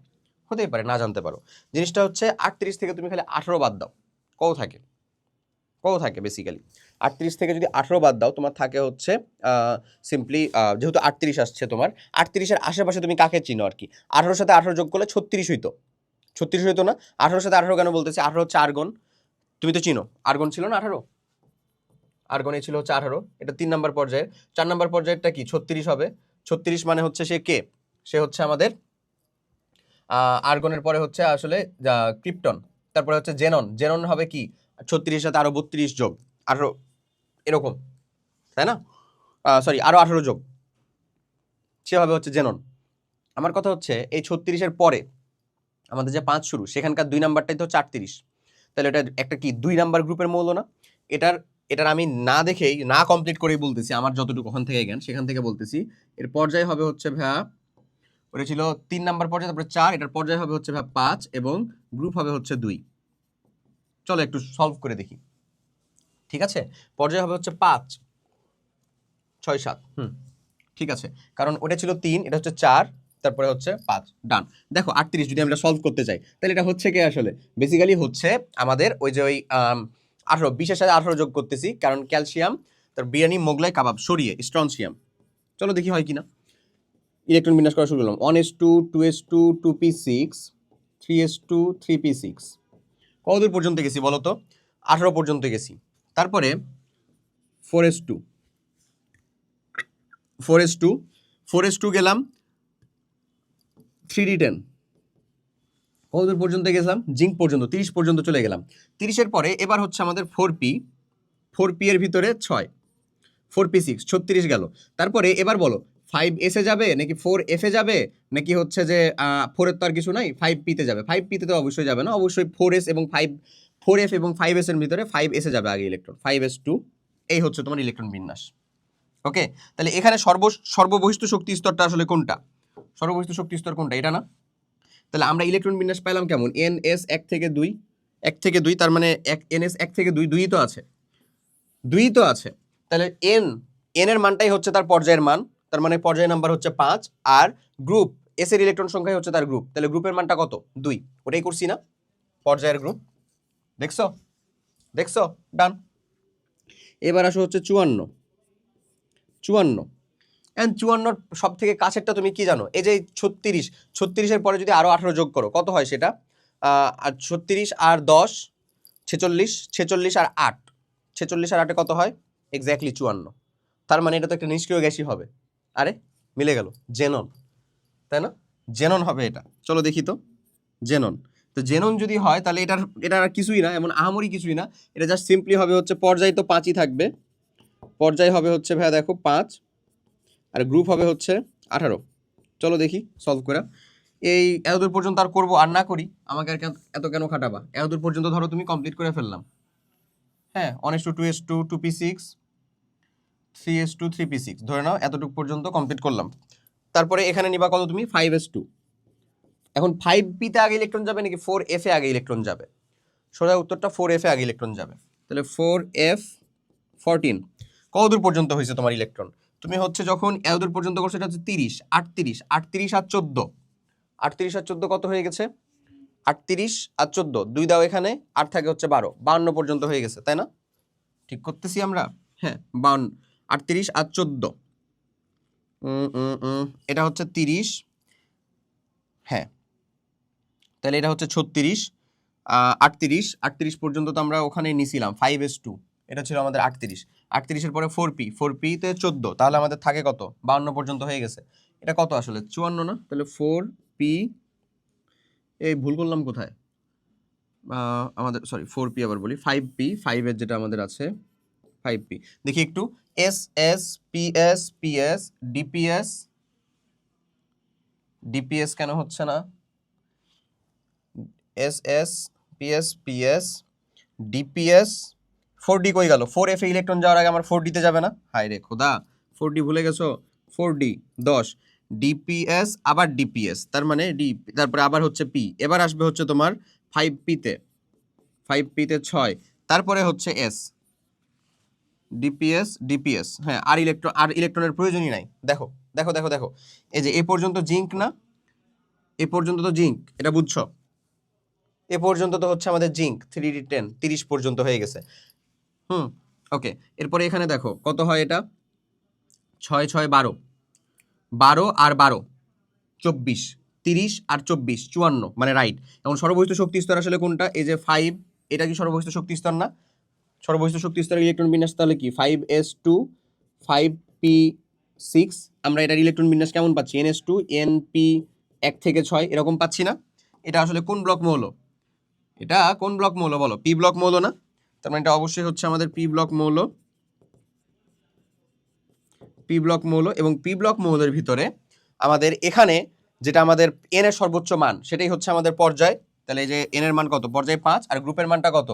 হতেই পারে না জানতে পারো। জিনিসটা হচ্ছে 38 থেকে তুমি খালি 18 বাদ দাও, কত থাকে বেসিক্যালি 38 থেকে যদি 18 বাদ দাও, তোমার থাকে হচ্ছে সিম্পলি, যেহেতু 38 আসছে তোমার, 38-এর আশেপাশে তুমি কাকে চিনো আর কি। 18-র সাথে 18 যোগ করলে 36 হইতো, 36 হইতো না? 18-র সাথে 18 কেন বলতেছি? 18 হচ্ছে আর্গন, তুমি তো চিনো আর্গন ছিল না 18, আর্গনে ছিল হচ্ছে 18, এটা 3 নম্বর পর্যায়ে। 4 নম্বর পর্যায়েরটা কি? 36 হবে, 36 মানে হচ্ছে সে কে, সে হচ্ছে আমাদের আর্গনের পরে হচ্ছে আসলে ক্রিপ্টন, তারপরে হচ্ছে জেনন, জেনন হবে কি 36 সাথে আরো 32 যোগ 18 এরকম, তাই না? সরি আরো 18 যোগ, সে হবে হচ্ছে জেনন। আমার কথা হচ্ছে এই 36-এর পরে আমাদের যে 5 শুরু, সেখানকার 2 নাম্বারটাই তো 38, তাহলে এটা একটা কি 2 নাম্বার গ্রুপের মৌল না? এটার আমি না দেখেই না কমপ্লিট করেই বলতেছি, আমার যতটুকু ওখান থেকে জ্ঞান সেখান থেকে বলতেছি, এর পর্যায় হবে হচ্ছে ভাইয়া, ওটা ছিল 3 নাম্বার পর্যায়, তারপরে 4, এটার পর্যায় হবে হচ্ছে ভাইয়া 5 এবং গ্রুপ হবে হচ্ছে 2। চলো একটু সলভ করে দেখি, ঠিক আছে? পর্যায় হবে হচ্ছে 5 6 7, ঠিক আছে, কারণ ওটা ছিল 3, এটা হচ্ছে 4, তারপরে হচ্ছে 5, ডান। দেখো 38 যদি আমরা সলভ করতে চাই তাহলে এটা হচ্ছে কি আসলে বেসিক্যালি হচ্ছে আমাদের ওই যে ওই 18 20-এর সাথে 18 যোগ করতেছি, কারণ ক্যালসিয়াম, তার বিরিয়ানি, মোগলাই, কাবাব সরিয়ে স্ট্রনসিয়াম। চলো দেখি হয় কিনা। ইলেকট্রন বিন্যাস করা শুরু করলাম। 1s2 2s2 2p6 3s2 3p6, কতদূর পর্যন্ত গেছি বলো তো? 18 পর্যন্ত গেছি। তারপরে 4s2 4s2 4s2 গেলাম 3d10, কতদূর পর্যন্ত গেছিলাম? জিঙ্ক পর্যন্ত, 30 পর্যন্ত চলে গেলাম। 30-এর পরে এবার হচ্ছে আমাদের 4p এর ভিতরে 6 4p6 36 গেল। তারপরে এবার বলো 5s এ যাবে নাকি 4f এ যাবে, নাকি হচ্ছে যে 4 এর তো আর কিছু নাই, 5p তে যাবে? 5p তে তো অবশ্যই যাবে না, অবশ্যই 4s এবং 4f এবং 5s এর ভিতরে 5s এ যাবে আগে ইলেকট্রন, 5s2। এই হচ্ছে তোমার ইলেকট্রন বিন্যাস। ওকে, তাহলে এখানে সর্ববহিষ্ঠ শক্তি স্তরটা আসলে কোনটা? সর্ববহিষ্ঠ শক্তি স্তর কোনটা? এটা না? তাহলে আমরা ইলেকট্রন বিন্যাস পেলাম কেমন? ns 1 থেকে 2 1 থেকে 2, তার মানে ns 1 থেকে 2 2ই তো আছে, 2ই তো আছে। তাহলে n এর মানটাই হচ্ছে তার পর্যায়ের মান, তার মানে পর্যায় নাম্বার হচ্ছে 5, আর গ্রুপ s এর ইলেকট্রন সংখ্যাই হচ্ছে তার গ্রুপ, তাহলে গ্রুপের মানটা কত? 2। ওটাই করছি না, পর্যায়ের গ্রুপ। দেখছো দেখছো, ডান। এবার আসো হচ্ছে 54 54 এন্ড 54 সব থেকে কাছেরটা তুমি কি জানো? এই যে 36-এর পরে যদি আরো 18 যোগ করো কত হয় সেটা? আর 36 আর 10 46, 46 আর 8, 46 আর 8 কত হয়? এক্স্যাক্টলি 54। তার মানে এটা তো একটা নিষ্ক্রিয় গ্যাসই হবে। আরে মিলে গেল, জেনন, তাই না? জেনন হবে এটা। চলো দেখি তো, জেনন। তো জেনন যদি হয় তাহলে এটা আর কিছুই না, এমন আহামরি কিছুই না, এটা জাস্ট সিম্পলি হবে হচ্ছে পর্যায় তো 5ই থাকবে, পর্যায় হবে হচ্ছে ভাইয়া দেখো 5, আর গ্রুপ হবে হচ্ছে 18। চলো দেখি সলভ করে। এই এতদূর পর্যন্ত আর করবো আর না করি, আমাকে আর এত কেন খাটাবা? এতদূর পর্যন্ত ধরো তুমি কমপ্লিট করে ফেললাম, হ্যাঁ 1s2 2s2 2p6 3s2 3p6 ধরে নাও এতটুকু পর্যন্ত কমপ্লিট করলাম। তারপরে এখানে নিবা কত তুমি? 5s2। এখন 5p তে আগে ইলেকট্রন যাবে নাকি 4f এ আগে ইলেকট্রন যাবে? সোজা উত্তরটা 4f এ আগে ইলেকট্রন যাবে। তাহলে 4f 14 কতদূর পর্যন্ত হয়েছে তোমার ইলেকট্রন? তুমি হচ্ছে যখন এতদূর পর্যন্ত করছো এটা হচ্ছে 30 38 38 আর 14, 38 আর 14 কত হয়ে গেছে? 38 আর 14 2 দাও এখানে, 8 থাকে হচ্ছে 12 52 পর্যন্ত হয়ে গেছে, তাই না? ঠিক করতেছি আমরা, হ্যাঁ 52, 38 আর 14, এটা হচ্ছে 30, হ্যাঁ তাহলে এটা হচ্ছে 36, 38 38 পর্যন্ত তো আমরা ওখানে নিছিলাম 5s2, এটা ছিল আমাদের 38, 38-এর পরে 4p তে 14, তাহলে আমাদের থাকে কত? 52 পর্যন্ত হয়ে গেছে। এটা কত আসলে? 54 না? তাহলে 4p, এই ভুল করলাম কোথায়? আমাদের সরি 4p আবার বলি, 5p 5 এর যেটা আমাদের আছে 5p, দেখি একটু ss ps ps dps dps কেন হচ্ছে না? ss ps ps dps 4d কই গেল? 4f এ ইলেকট্রন যাওয়ার আগে আমার 4d তে যাবে না? হায় রে খোদা, 4d ভুলে গেছো? 4d 10 dps আবার dps, তার মানে d, তারপরে আবার হচ্ছে p, এবার আসবে হচ্ছে তোমার 5p তে 6, তারপরে হচ্ছে s dps, হ্যাঁ আর ইলেকট্রনের প্রয়োজনই নাই। দেখো দেখো দেখো দেখো, এই যে এ পর্যন্ত জিঙ্ক না, এ পর্যন্ত তো জিঙ্ক, এটা বুঝছো? এ পর্যন্ত তো হচ্ছে আমাদের জিঙ্ক 3d10 30 পর্যন্ত হয়ে গেছে। ওকে, এরপরে এখানে দেখো কত হয় এটা? 6 6 12, 12 আর 12 24, 30 আর 24 54, মানে রাইট। এখন সর্ববহিষ্ঠ শক্তি স্তর আসলে কোনটা? এই যে 5, এটা কি সর্ববহিষ্ঠ শক্তি স্তর না? সর্ববহিষ্ঠ শক্তি স্তরের ইলেকট্রন বিন্যাস তাহলে কি? 5s2 5p6 আমরা এটার ইলেকট্রন বিন্যাস কেমন পাচ্ছি, NH2 NP 1 থেকে 6 এরকম পাচ্ছি না? এটা আসলে কোন ব্লক মৌল? এটা কোন ব্লক মৌল বলো? পি ব্লক মৌল না? তার মানে এটা অবশ্যই হচ্ছে আমাদের পি ব্লক মৌল। পি ব্লক মৌল, এবং পি ব্লক মৌলের ভিতরে আমাদের এখানে যেটা আমাদের এন এর সর্বোচ্চ মান সেটাই হচ্ছে আমাদের পর্যায়। তাহলে এই যে এন এর মান কত? পর্যায় 5, আর গ্রুপের মানটা কত?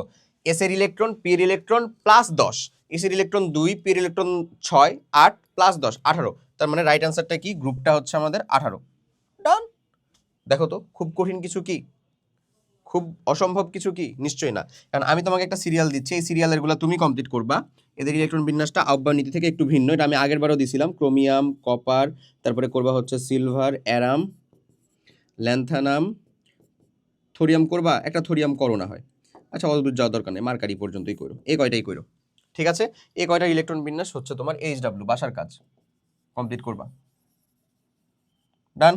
এস এর ইলেকট্রন, পি এর ইলেকট্রন প্লাস 10, এস এর ইলেকট্রন 2, পি এর ইলেকট্রন 6, 8 প্লাস 10 18। তার মানে রাইট অ্যান্সারটা কি? গ্রুপটা হচ্ছে আমাদের 18। ডান। দেখো তো খুব কঠিন কিছু কি, খুব অসম্ভব কিছু কি? নিশ্চয়ই না। কারণ আমি তোমাকে একটা সিরিয়াল দিচ্ছি, এই সিরিয়ালেরগুলো তুমি কমপ্লিট করবা। এদের ইলেকট্রন বিন্যাসটা আহ্বান নীতি থেকে একটু ভিন্ন, এটা আমি আগের বারও দিছিলাম। ক্রোমিয়াম, কপার, তারপরে করবা হচ্ছে সিলভার, অ্যারাম, ল্যান্থানাম, থোরিয়াম করবা, একটা থোরিয়াম করো না হয়। আচ্ছা অদ্ভুত যাওয়ার দরকার নেই, মার্কারি পর্যন্তই করো, এই কয়টাই করো। ঠিক আছে, এই কয়টা ইলেকট্রন বিন্যাস হচ্ছে তোমার এইচডব্লিউ, বাসার কাজ কমপ্লিট করবা। ডান।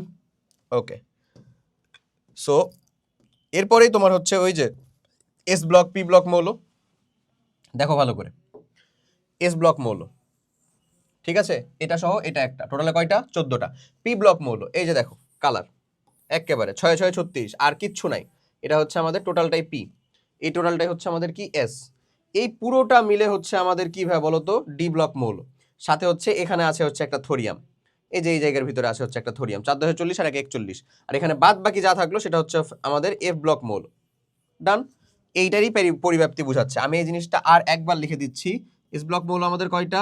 ওকে, সো এরপরেই তোমার হচ্ছে ওই যে এস ব্লক পি ব্লক মৌল। দেখো ভালো করে, এস ব্লক মৌল, ঠিক আছে, এটা সহ এটা একটা, টোটালে কয়টা? 14টা। পি ব্লক মৌল, এই যে দেখো কালার একেবারে 6 6 36, আর কিচ্ছু নাই। এটা হচ্ছে আমাদের টোটালটাই পি, এই টোটালটাই হচ্ছে আমাদের কি? এস। এই পুরোটা মিলে হচ্ছে আমাদের কি ভাই বলো তো? ডি ব্লক মৌল। সাথে হচ্ছে এখানে আছে হচ্ছে একটা থোরিয়াম, এই যে এই জায়গার ভিতরে আছে হচ্ছে একটা থোরিয়াম, 4 10 40 আর 1 41, আর এখানে বাদ বাকি যা থাকলো সেটা হচ্ছে আমাদের এফ ব্লক মৌল। ডান। এইটারই পরিব্যাপ্তি বোঝাচ্ছে। আমি এই জিনিসটা আর একবার লিখে দিচ্ছি। এস ব্লক মৌল আমাদের কয়টা?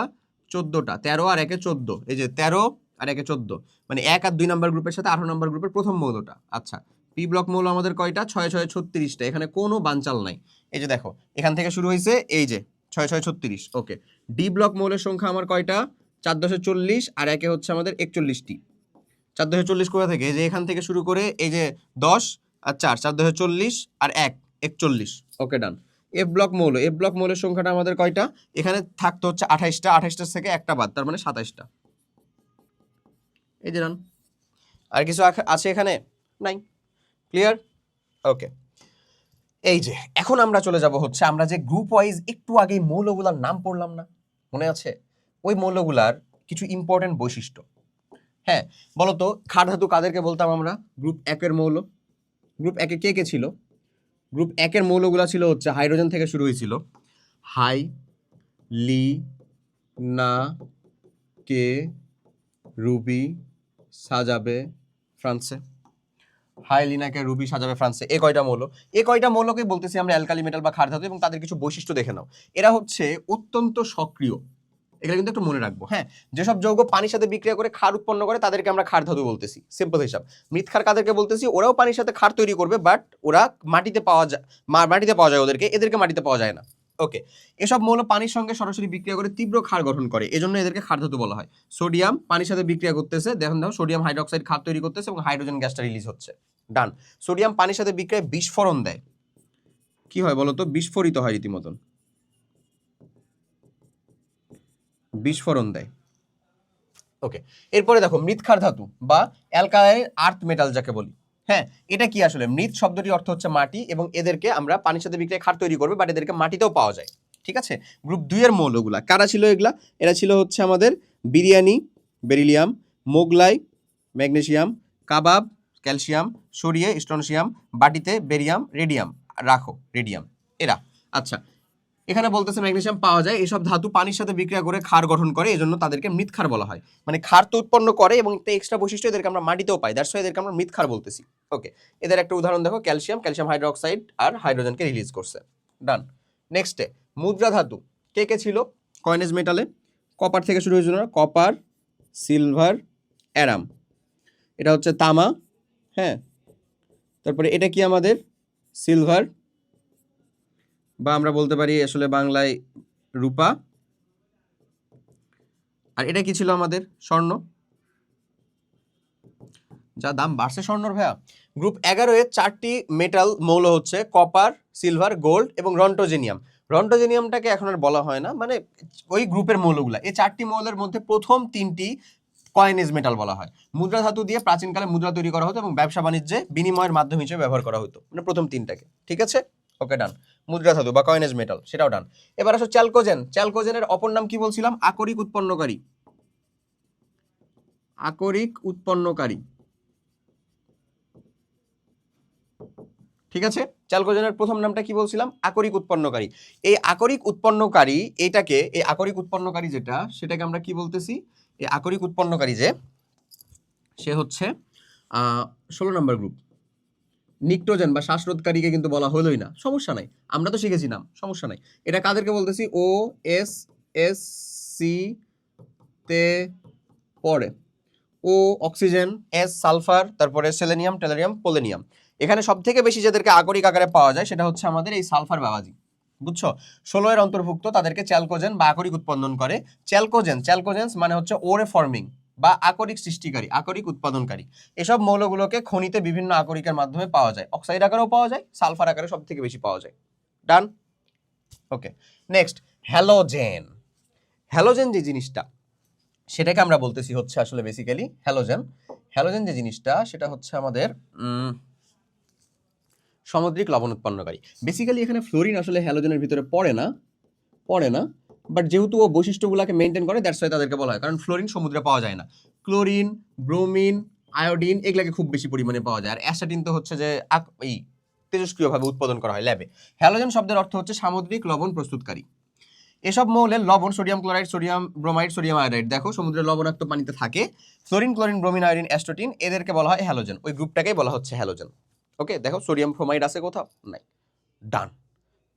14টা। 13 আর 1 14, এই যে 13 আর 1 14, মানে 1 আর 2 নাম্বার গ্রুপের সাথে 18 নাম্বার গ্রুপের প্রথম মৌলটা। আচ্ছা, পি ব্লক মৌল আমাদের কয়টা? 6 6 36টা, এখানে কোনো বানচাল নাই। এই যে দেখো এখান থেকে শুরু হয়েছে, এই যে 6 6 36। ওকে, ডি ব্লক মৌলের সংখ্যা আমার কয়টা? 4 10 40, আর একে হচ্ছে আমাদের 41টি। 4 10 40 কোথা থেকে? এই যে এখান থেকে শুরু করে এই যে 10 আর 4, 4 10 40 আর 1 41। ওকে ডান। এফ ব্লক মৌল, এফ ব্লক মৌলের সংখ্যাটা আমাদের কয়টা? এখানে থাকতো হচ্ছে 28টা, 28টার থেকে একটা বাদ, তার মানে 27টা। এই যে ডান। আর কিছু আছে এখানে? নাই। ক্লিয়ার? ওকে, এই যে এখন আমরা চলে যাব হচ্ছে, আমরা যে গ্রুপ ওয়াইজ একটু আগে মৌলগুলার নাম পড়লাম না, মনে আছে? ওই মৌলগুলার কিছু ইম্পর্টেন্ট বৈশিষ্ট্য। হ্যাঁ, বলতো ক্ষার ধাতু কাদেরকে বলতাম আমরা? গ্রুপ 1-এর মৌল। গ্রুপ 1-এ কে কে ছিল? গ্রুপ 1-এর মৌলগুলা ছিল হচ্ছে হাইড্রোজেন থেকে শুরু হয়েছিল, হাই, লি, না, কে, রুবি, সাজাবে, ফ্রান্সে। হাই, লিনাকে, রুবি, সাজাবে, ফ্রান্সে, এই কয়টা মৌল। এই কয়টা মৌলকে বলতেছি আমরা অ্যালকালি মেটাল বা ক্ষার ধাতু, এবং তাদের কিছু বৈশিষ্ট্য দেখে নাও। এরা হচ্ছে অত্যন্ত সক্রিয়, এগুলো কিন্তু একটু মনে রাখবো। হ্যাঁ, যেসব যৌগ পানির সাথে বিক্রিয়া করে ক্ষার উৎপন্ন করে তাদেরকে আমরা ক্ষার ধাতু বলতেছি। সিম্পল হিসাব। মৃৎক্ষার কাদেরকে বলতেছি? ওরাও পানির সাথে ক্ষার তৈরি করবে, বাট ওরা মাটিতে পাওয়া যায়, মাটিতে পাওয়া যায় ওদেরকে, এদেরকে মাটিতে পাওয়া যায় না। ওকে, এসব মৌল পানির সঙ্গে সরাসরি বিক্রিয়া করে তীব্র ক্ষার গঠন করে, এজন্য এদেরকে ক্ষার ধাতু বলা হয়। সোডিয়াম পানির সাথে বিক্রিয়া করতেছে, দেখুন দাও, সোডিয়াম হাইড্রোক্সাইড ক্ষার তৈরি করতেছে এবং হাইড্রোজেন গ্যাসটা রিলিজ হচ্ছে। ডান। সোডিয়াম পানির সাথে বিক্রিয়ায় বিস্ফোরণ দেয়, কি হয় বলতো? বিস্ফোরিত হয় রীতিমতন, বিস্ফোরণ দেয়। ওকে, এরপরে দেখো মৃৎক্ষার ধাতু বা অ্যালকালাইন আর্থ মেটাল যাকে বলি। হ্যাঁ, এটা কি আসলে? মৃৎ শব্দটির অর্থ হচ্ছে মাটি, এবং এদেরকে আমরা পানির সাথে বিক্রিয়ায় ক্ষার তৈরি করবে, বাট এদেরকে মাটিতেও পাওয়া যায়। ঠিক আছে, গ্রুপ 2-এর মৌলগুলা কারা ছিল? এগুলা এরা ছিল হচ্ছে আমাদের বিরিয়ানি, বেরিলিয়াম, মোগলাই, ম্যাগনেসিয়াম, কাবাব, ক্যালসিয়াম, সরিয়ে স্ট্রনসিয়াম, বাটিতে বেরিয়াম, রেডিয়াম রাখো, রেডিয়াম, এরা। আচ্ছা, এখানে বলতেছে ম্যাগনেসিয়াম পাওয়া যায়, এসব ধাতু পানির সাথে বিক্রিয়া করে ক্ষার গঠন করে, এজন্য তাদেরকে মৃৎক্ষার বলা হয়। মানে ক্ষার তো উৎপন্ন করে, এবং একটা এক্সট্রা বৈশিষ্ট্য এদেরকে আমরা মাটিতেও পাই, দ্যাটস ওয়াই এদেরকে আমরা মৃৎক্ষার বলতেছি। ওকে, এদের একটা উদাহরণ দেখো, ক্যালসিয়াম, ক্যালসিয়াম হাইড্রোক্সাইড আর হাইড্রোজেনকে রিলিজ করছে। ডান। নেক্সটে মুদ্রা ধাতু কে কে ছিল কয়েনেজ মেটালে? কপার থেকে শুরু হয়েছিল না? কপার, সিলভার, অ্যারাম, এটা হচ্ছে তামা। হ্যাঁ, তারপরে এটা কি আমাদের? সিলভার, বা আমরা বলতে পারি আসলে বাংলায় রূপা। আর এটা কি ছিল আমাদের? স্বর্ণ। যা দাম বাড়ছে স্বর্ণর ভাইয়া। গ্রুপ 11-এ 4টি মেটাল মৌল হচ্ছে কপার, সিলভার, গোল্ড এবং রন্টোজেনিয়াম। রন্টোজেনিয়ামটাকে এখন আর বলা হয় না, মানে ওই গ্রুপের মৌলগুলা। এই 4টি মৌলের মধ্যে প্রথম 3টি কয়েনেজ মেটাল বলা হয়। মুদ্রা ধাতু দিয়ে প্রাচীনকালে মুদ্রা তৈরি করা হতো এবং ব্যবসা বাণিজ্যে বিনিময়ের মাধ্যম হিসেবে ব্যবহার করা হতো, মানে প্রথম 3টাকে। ঠিক আছে, ওকে ডান। মুদ্রা ধাতু বা কয়েনেজ মেটাল, সেটাও ডান। এবার আসো চ্যালকোজেন। চ্যালকোজেনের অপর নাম কি বলছিলাম? আকরিক উৎপন্নকারী। আকরিক উৎপন্নকারী। ঠিক আছে, চ্যালকোজেনের প্রথম নামটা কি বলছিলাম? আকরিক উৎপন্নকারী। এই আকরিক উৎপন্নকারী এই আকরিক উৎপন্নকারী যেটা, সেটাকে আমরা কি বলতেছি? এই আকরিক উৎপন্নকারী যে, সে হচ্ছে 16 নম্বর গ্রুপ। নিক্টোজেন বা শ্বাসরোধকারীকে কিন্তু বলা হলোই না, সমস্যা নাই, আমরা তো শিখেছি নাম, সমস্যা নাই। এটা কাদেরকে বলতেছি? ও এস এস সি তে পড়ে। ও অক্সিজেন, এস সালফার, তারপরে সেলেনিয়াম, টেলোরিয়াম, পোলোনিয়াম। এখানে সব থেকে বেশি যাদেরকে আকরিক আকারে পাওয়া যায় সেটা হচ্ছে আমাদের এই সালফার বাবাজি, বুঝছো? 16 এর অন্তর্ভুক্ত, তাদেরকে চ্যালকোজেন বা আকরিক উৎপাদন করে। চ্যালকোজেন্স মানে হচ্ছে ওরে ফর্মিং বা আকরিক সৃষ্টিকারী, আকরিক উৎপাদনকারী। এসব মৌলগুলোকে খনিতে বিভিন্ন আকরিকের মাধ্যমে পাওয়া যায়, অক্সাইড আকারেও পাওয়া যায়, সালফার আকারে সব থেকে বেশি পাওয়া যায়। ডান। ওকে, নেক্সট হ্যালোজেন। হ্যালোজেন যে জিনিসটা, সেটাকে আমরা বলতেছি হচ্ছে আসলে বেসিক্যালি হ্যালোজেন যে জিনিসটা, সেটা হচ্ছে আমাদের সামুদ্রিক লবণ উৎপন্নকারী। বেসিক্যালি এখানে ফ্লোরিন আসলে হ্যালোজেনের ভিতরে পড়ে না, বাট যেহেতু ও বৈশিষ্ট্যগুলোকে মেনটেন করে, দ্যাটস ওয়াই তাদেরকে বলা হয়, কারণ ফ্লোরিন সমুদ্রে পাওয়া যায় না। ক্লোরিন, ব্রোমিন, আয়োডিন এগুলাকে খুব বেশি পরিমাণে পাওয়া যায়, আর অ্যাসিটিন তো হচ্ছে যে এই তেজস্ক্রিয়ভাবে উৎপাদন করা হয় ল্যাবে। হ্যালোজেন শব্দের অর্থ হচ্ছে সামুদ্রিক লবণ প্রস্তুতকারী। এসব মৌলের লবণ, sodium chloride, sodium bromide, sodium iodide, দেখো সমুদ্রের লবণাক্ত পানিতে থাকে। ফ্লোরিন, ক্লোরিন, ব্রোমিন, আয়োডিন, অ্যাস্টোটিন, এদেরকে বলা হয় হ্যালোজেন। ওই গ্রুপটাকেই বলা হচ্ছে হ্যালোজেন। ওকে, দেখো সোডিয়াম ব্রোমাইড আছে কোথাও? নাই। ডান,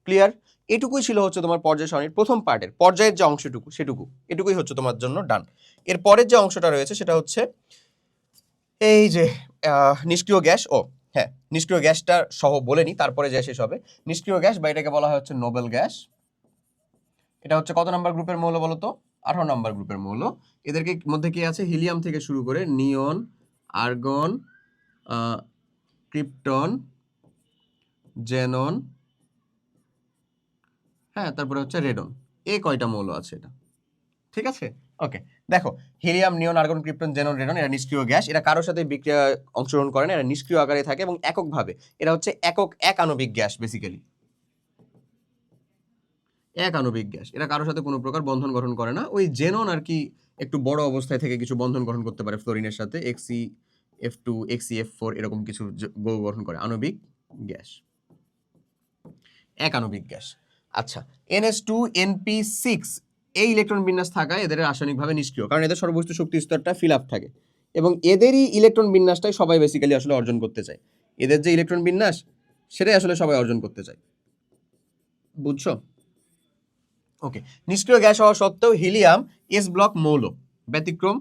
ক্লিয়ার। এটুকুই ছিল হচ্ছে তোমার পর্যায় সারণীর প্রথম পার্টের পর্যায়ের যে অংশটুকু, এটুকুই হচ্ছে তোমার জন্য ডান। এর পরের যে অংশটা রয়েছে সেটা হচ্ছে এই যে নিষ্ক্রিয় গ্যাস। ও হ্যাঁ, নিষ্ক্রিয় গ্যাসটা সহ বলে নি, তারপরে যে শেষ হবে। নিষ্ক্রিয় গ্যাস বা এটাকে বলা হয় হচ্ছে নোবেল গ্যাস। এটা হচ্ছে কত নাম্বার গ্রুপের মৌল বলো তো? 18 নাম্বার গ্রুপের মৌল। এদেরকে মধ্যে কি আছে? হিলিয়াম থেকে শুরু করে নিয়ন, আর্গন, ক্রিপ্টন, জেনন, হ্যাঁ, তারপরে হচ্ছে রেডন। এই কয়টা মৌল আছে এটা, ঠিক আছে? ওকে, দেখো হিলিয়াম, নিয়ন, আর্গন, ক্রিপ্টন, জেনন, রেডন এরা নিষ্ক্রিয় গ্যাস। এরা কারোর সাথে বিক্রিয়া অংশগ্রহণ করে না, এরা নিষ্ক্রিয় আকারে থাকে এবং এককভাবে। এরা হচ্ছে এক আণবিক গ্যাস, বেসিক্যালি এক আণবিক গ্যাস। এরা কারোর সাথে কোনো প্রকার বন্ধন গঠন করে না। ওই জেনন আর কি একটু বড় অবস্থায় থেকে কিছু বন্ধন গঠন করতে পারে ফ্লোরিনের সাথে, XeF2, XeF4 এরকম কিছু যৌগ গঠন করে। আণবিক গ্যাস, এক আণবিক গ্যাস। আচ্ছা, NH2NP6 এই ইলেকট্রন বিন্যাস থাকায় এদের রাসায়নিকভাবে নিষ্ক্রিয়, কারণ এদের সর্বোচ্চ শক্তি স্তরটা ফিল আপ থাকে এবং এদেরই ইলেকট্রন বিন্যাসটাই সবাই বেসিক্যালি আসলে অর্জন করতে চায়। এদের যে ইলেকট্রন বিন্যাস সেটাই আসলে সবাই অর্জন করতে চায়, বুঝছো? ওকে, নিষ্ক্রিয় গ্যাস হওয়া সত্ত্বেও হিলিয়াম এস ব্লক মৌল, ব্যতিক্রম,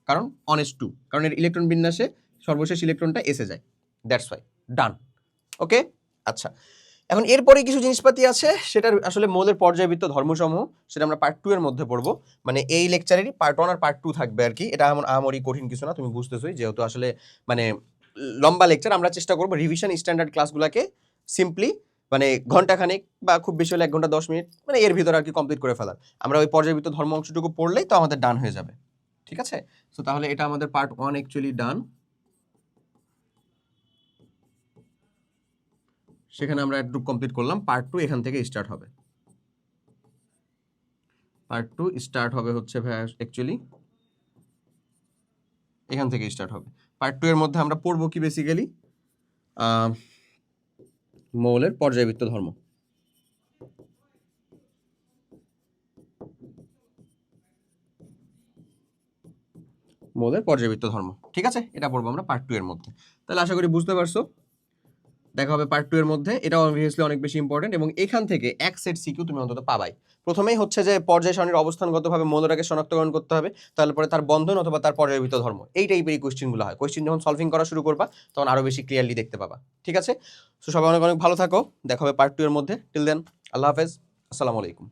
কারণ অনএস2, কারণ এর ইলেকট্রন বিন্যাসে সর্বশেষ ইলেকট্রনটা এসে যায়, দ্যাটস ওয়াই। ডান। ওকে, আচ্ছা, এখন এরপরে কিছু জিনিসপাতি আছে, সেটার আসলে মৌলের পর্যায়বৃত্ত ধর্মসমূহ, সেটা আমরা পার্ট 2 এর মধ্যে পড়বো। মানে এই লেকচারেরই পার্ট 1 আর পার্ট 2 থাকবে আর কি। এটা এমন আমরই কঠিন কিছু না, তুমি বুঝতেছোই, যেহেতু আসলে মানে লম্বা লেকচার। আমরা চেষ্টা করবো রিভিশন স্ট্যান্ডার্ড ক্লাসগুলোকে সিম্পলি মানে ঘন্টাখানেক বা খুব বেশি হলে 1 ঘন্টা 10 মিনিট মানে এর ভিতরে আর কি কমপ্লিট করে ফেলার। আমরা ওই পর্যায়বৃত্ত ধর্ম অংশটুকু পড়লেই তো আমাদের ডান হয়ে যাবে, ঠিক আছে? সো তাহলে এটা আমাদের পার্ট 1 অ্যাকচুয়ালি ডান। সেখানে আমরা একটু কমপ্লিট করলাম। পার্ট 2 এখান থেকে স্টার্ট হবে। পার্ট 2 স্টার্ট হবে হচ্ছে অ্যাকচুয়ালি এখান থেকে স্টার্ট হবে। পার্ট 2 এর মধ্যে আমরা পড়বো কি বেসিক্যালি মৌলের পর্যায়বৃত্ত ধর্ম। মৌলের পর্যায়বৃত্ত ধর্ম, ঠিক আছে? এটা পড়বো আমরা পার্ট 2 এর মধ্যে। তাহলে আশা করি বুঝতে পারছো। দেখা হবে পার্ট 2 এর মধ্যে। এটাও অবভিয়াসলি অনেক বেশি ইম্পর্টেন্ট এবং এখান থেকে এক সেট সিকিউ তুমি অন্তত পাবাই। প্রথমেই হচ্ছে যে পর্যায় সারণীর অবস্থানগতভাবে মৌলটাকে শনাক্তকরণ করতে হবে, তারপরে তার বন্ধন অথবা তার পর্যায়বৃত্ত ধর্ম, এই টাইপের কোশ্চেনগুলো হয়। কোশ্চেন যখন সলভিং করা শুরু করবা তখন আরো বেশি ক্লিয়ারলি দেখতে পাবা, ঠিক আছে? সো সবাই অনেক অনেক ভালো থাকো, দেখা হবে পার্ট 2 এর মধ্যে। টিল দেন, আল্লাহ হাফেজ, আসসালামু আলাইকুম।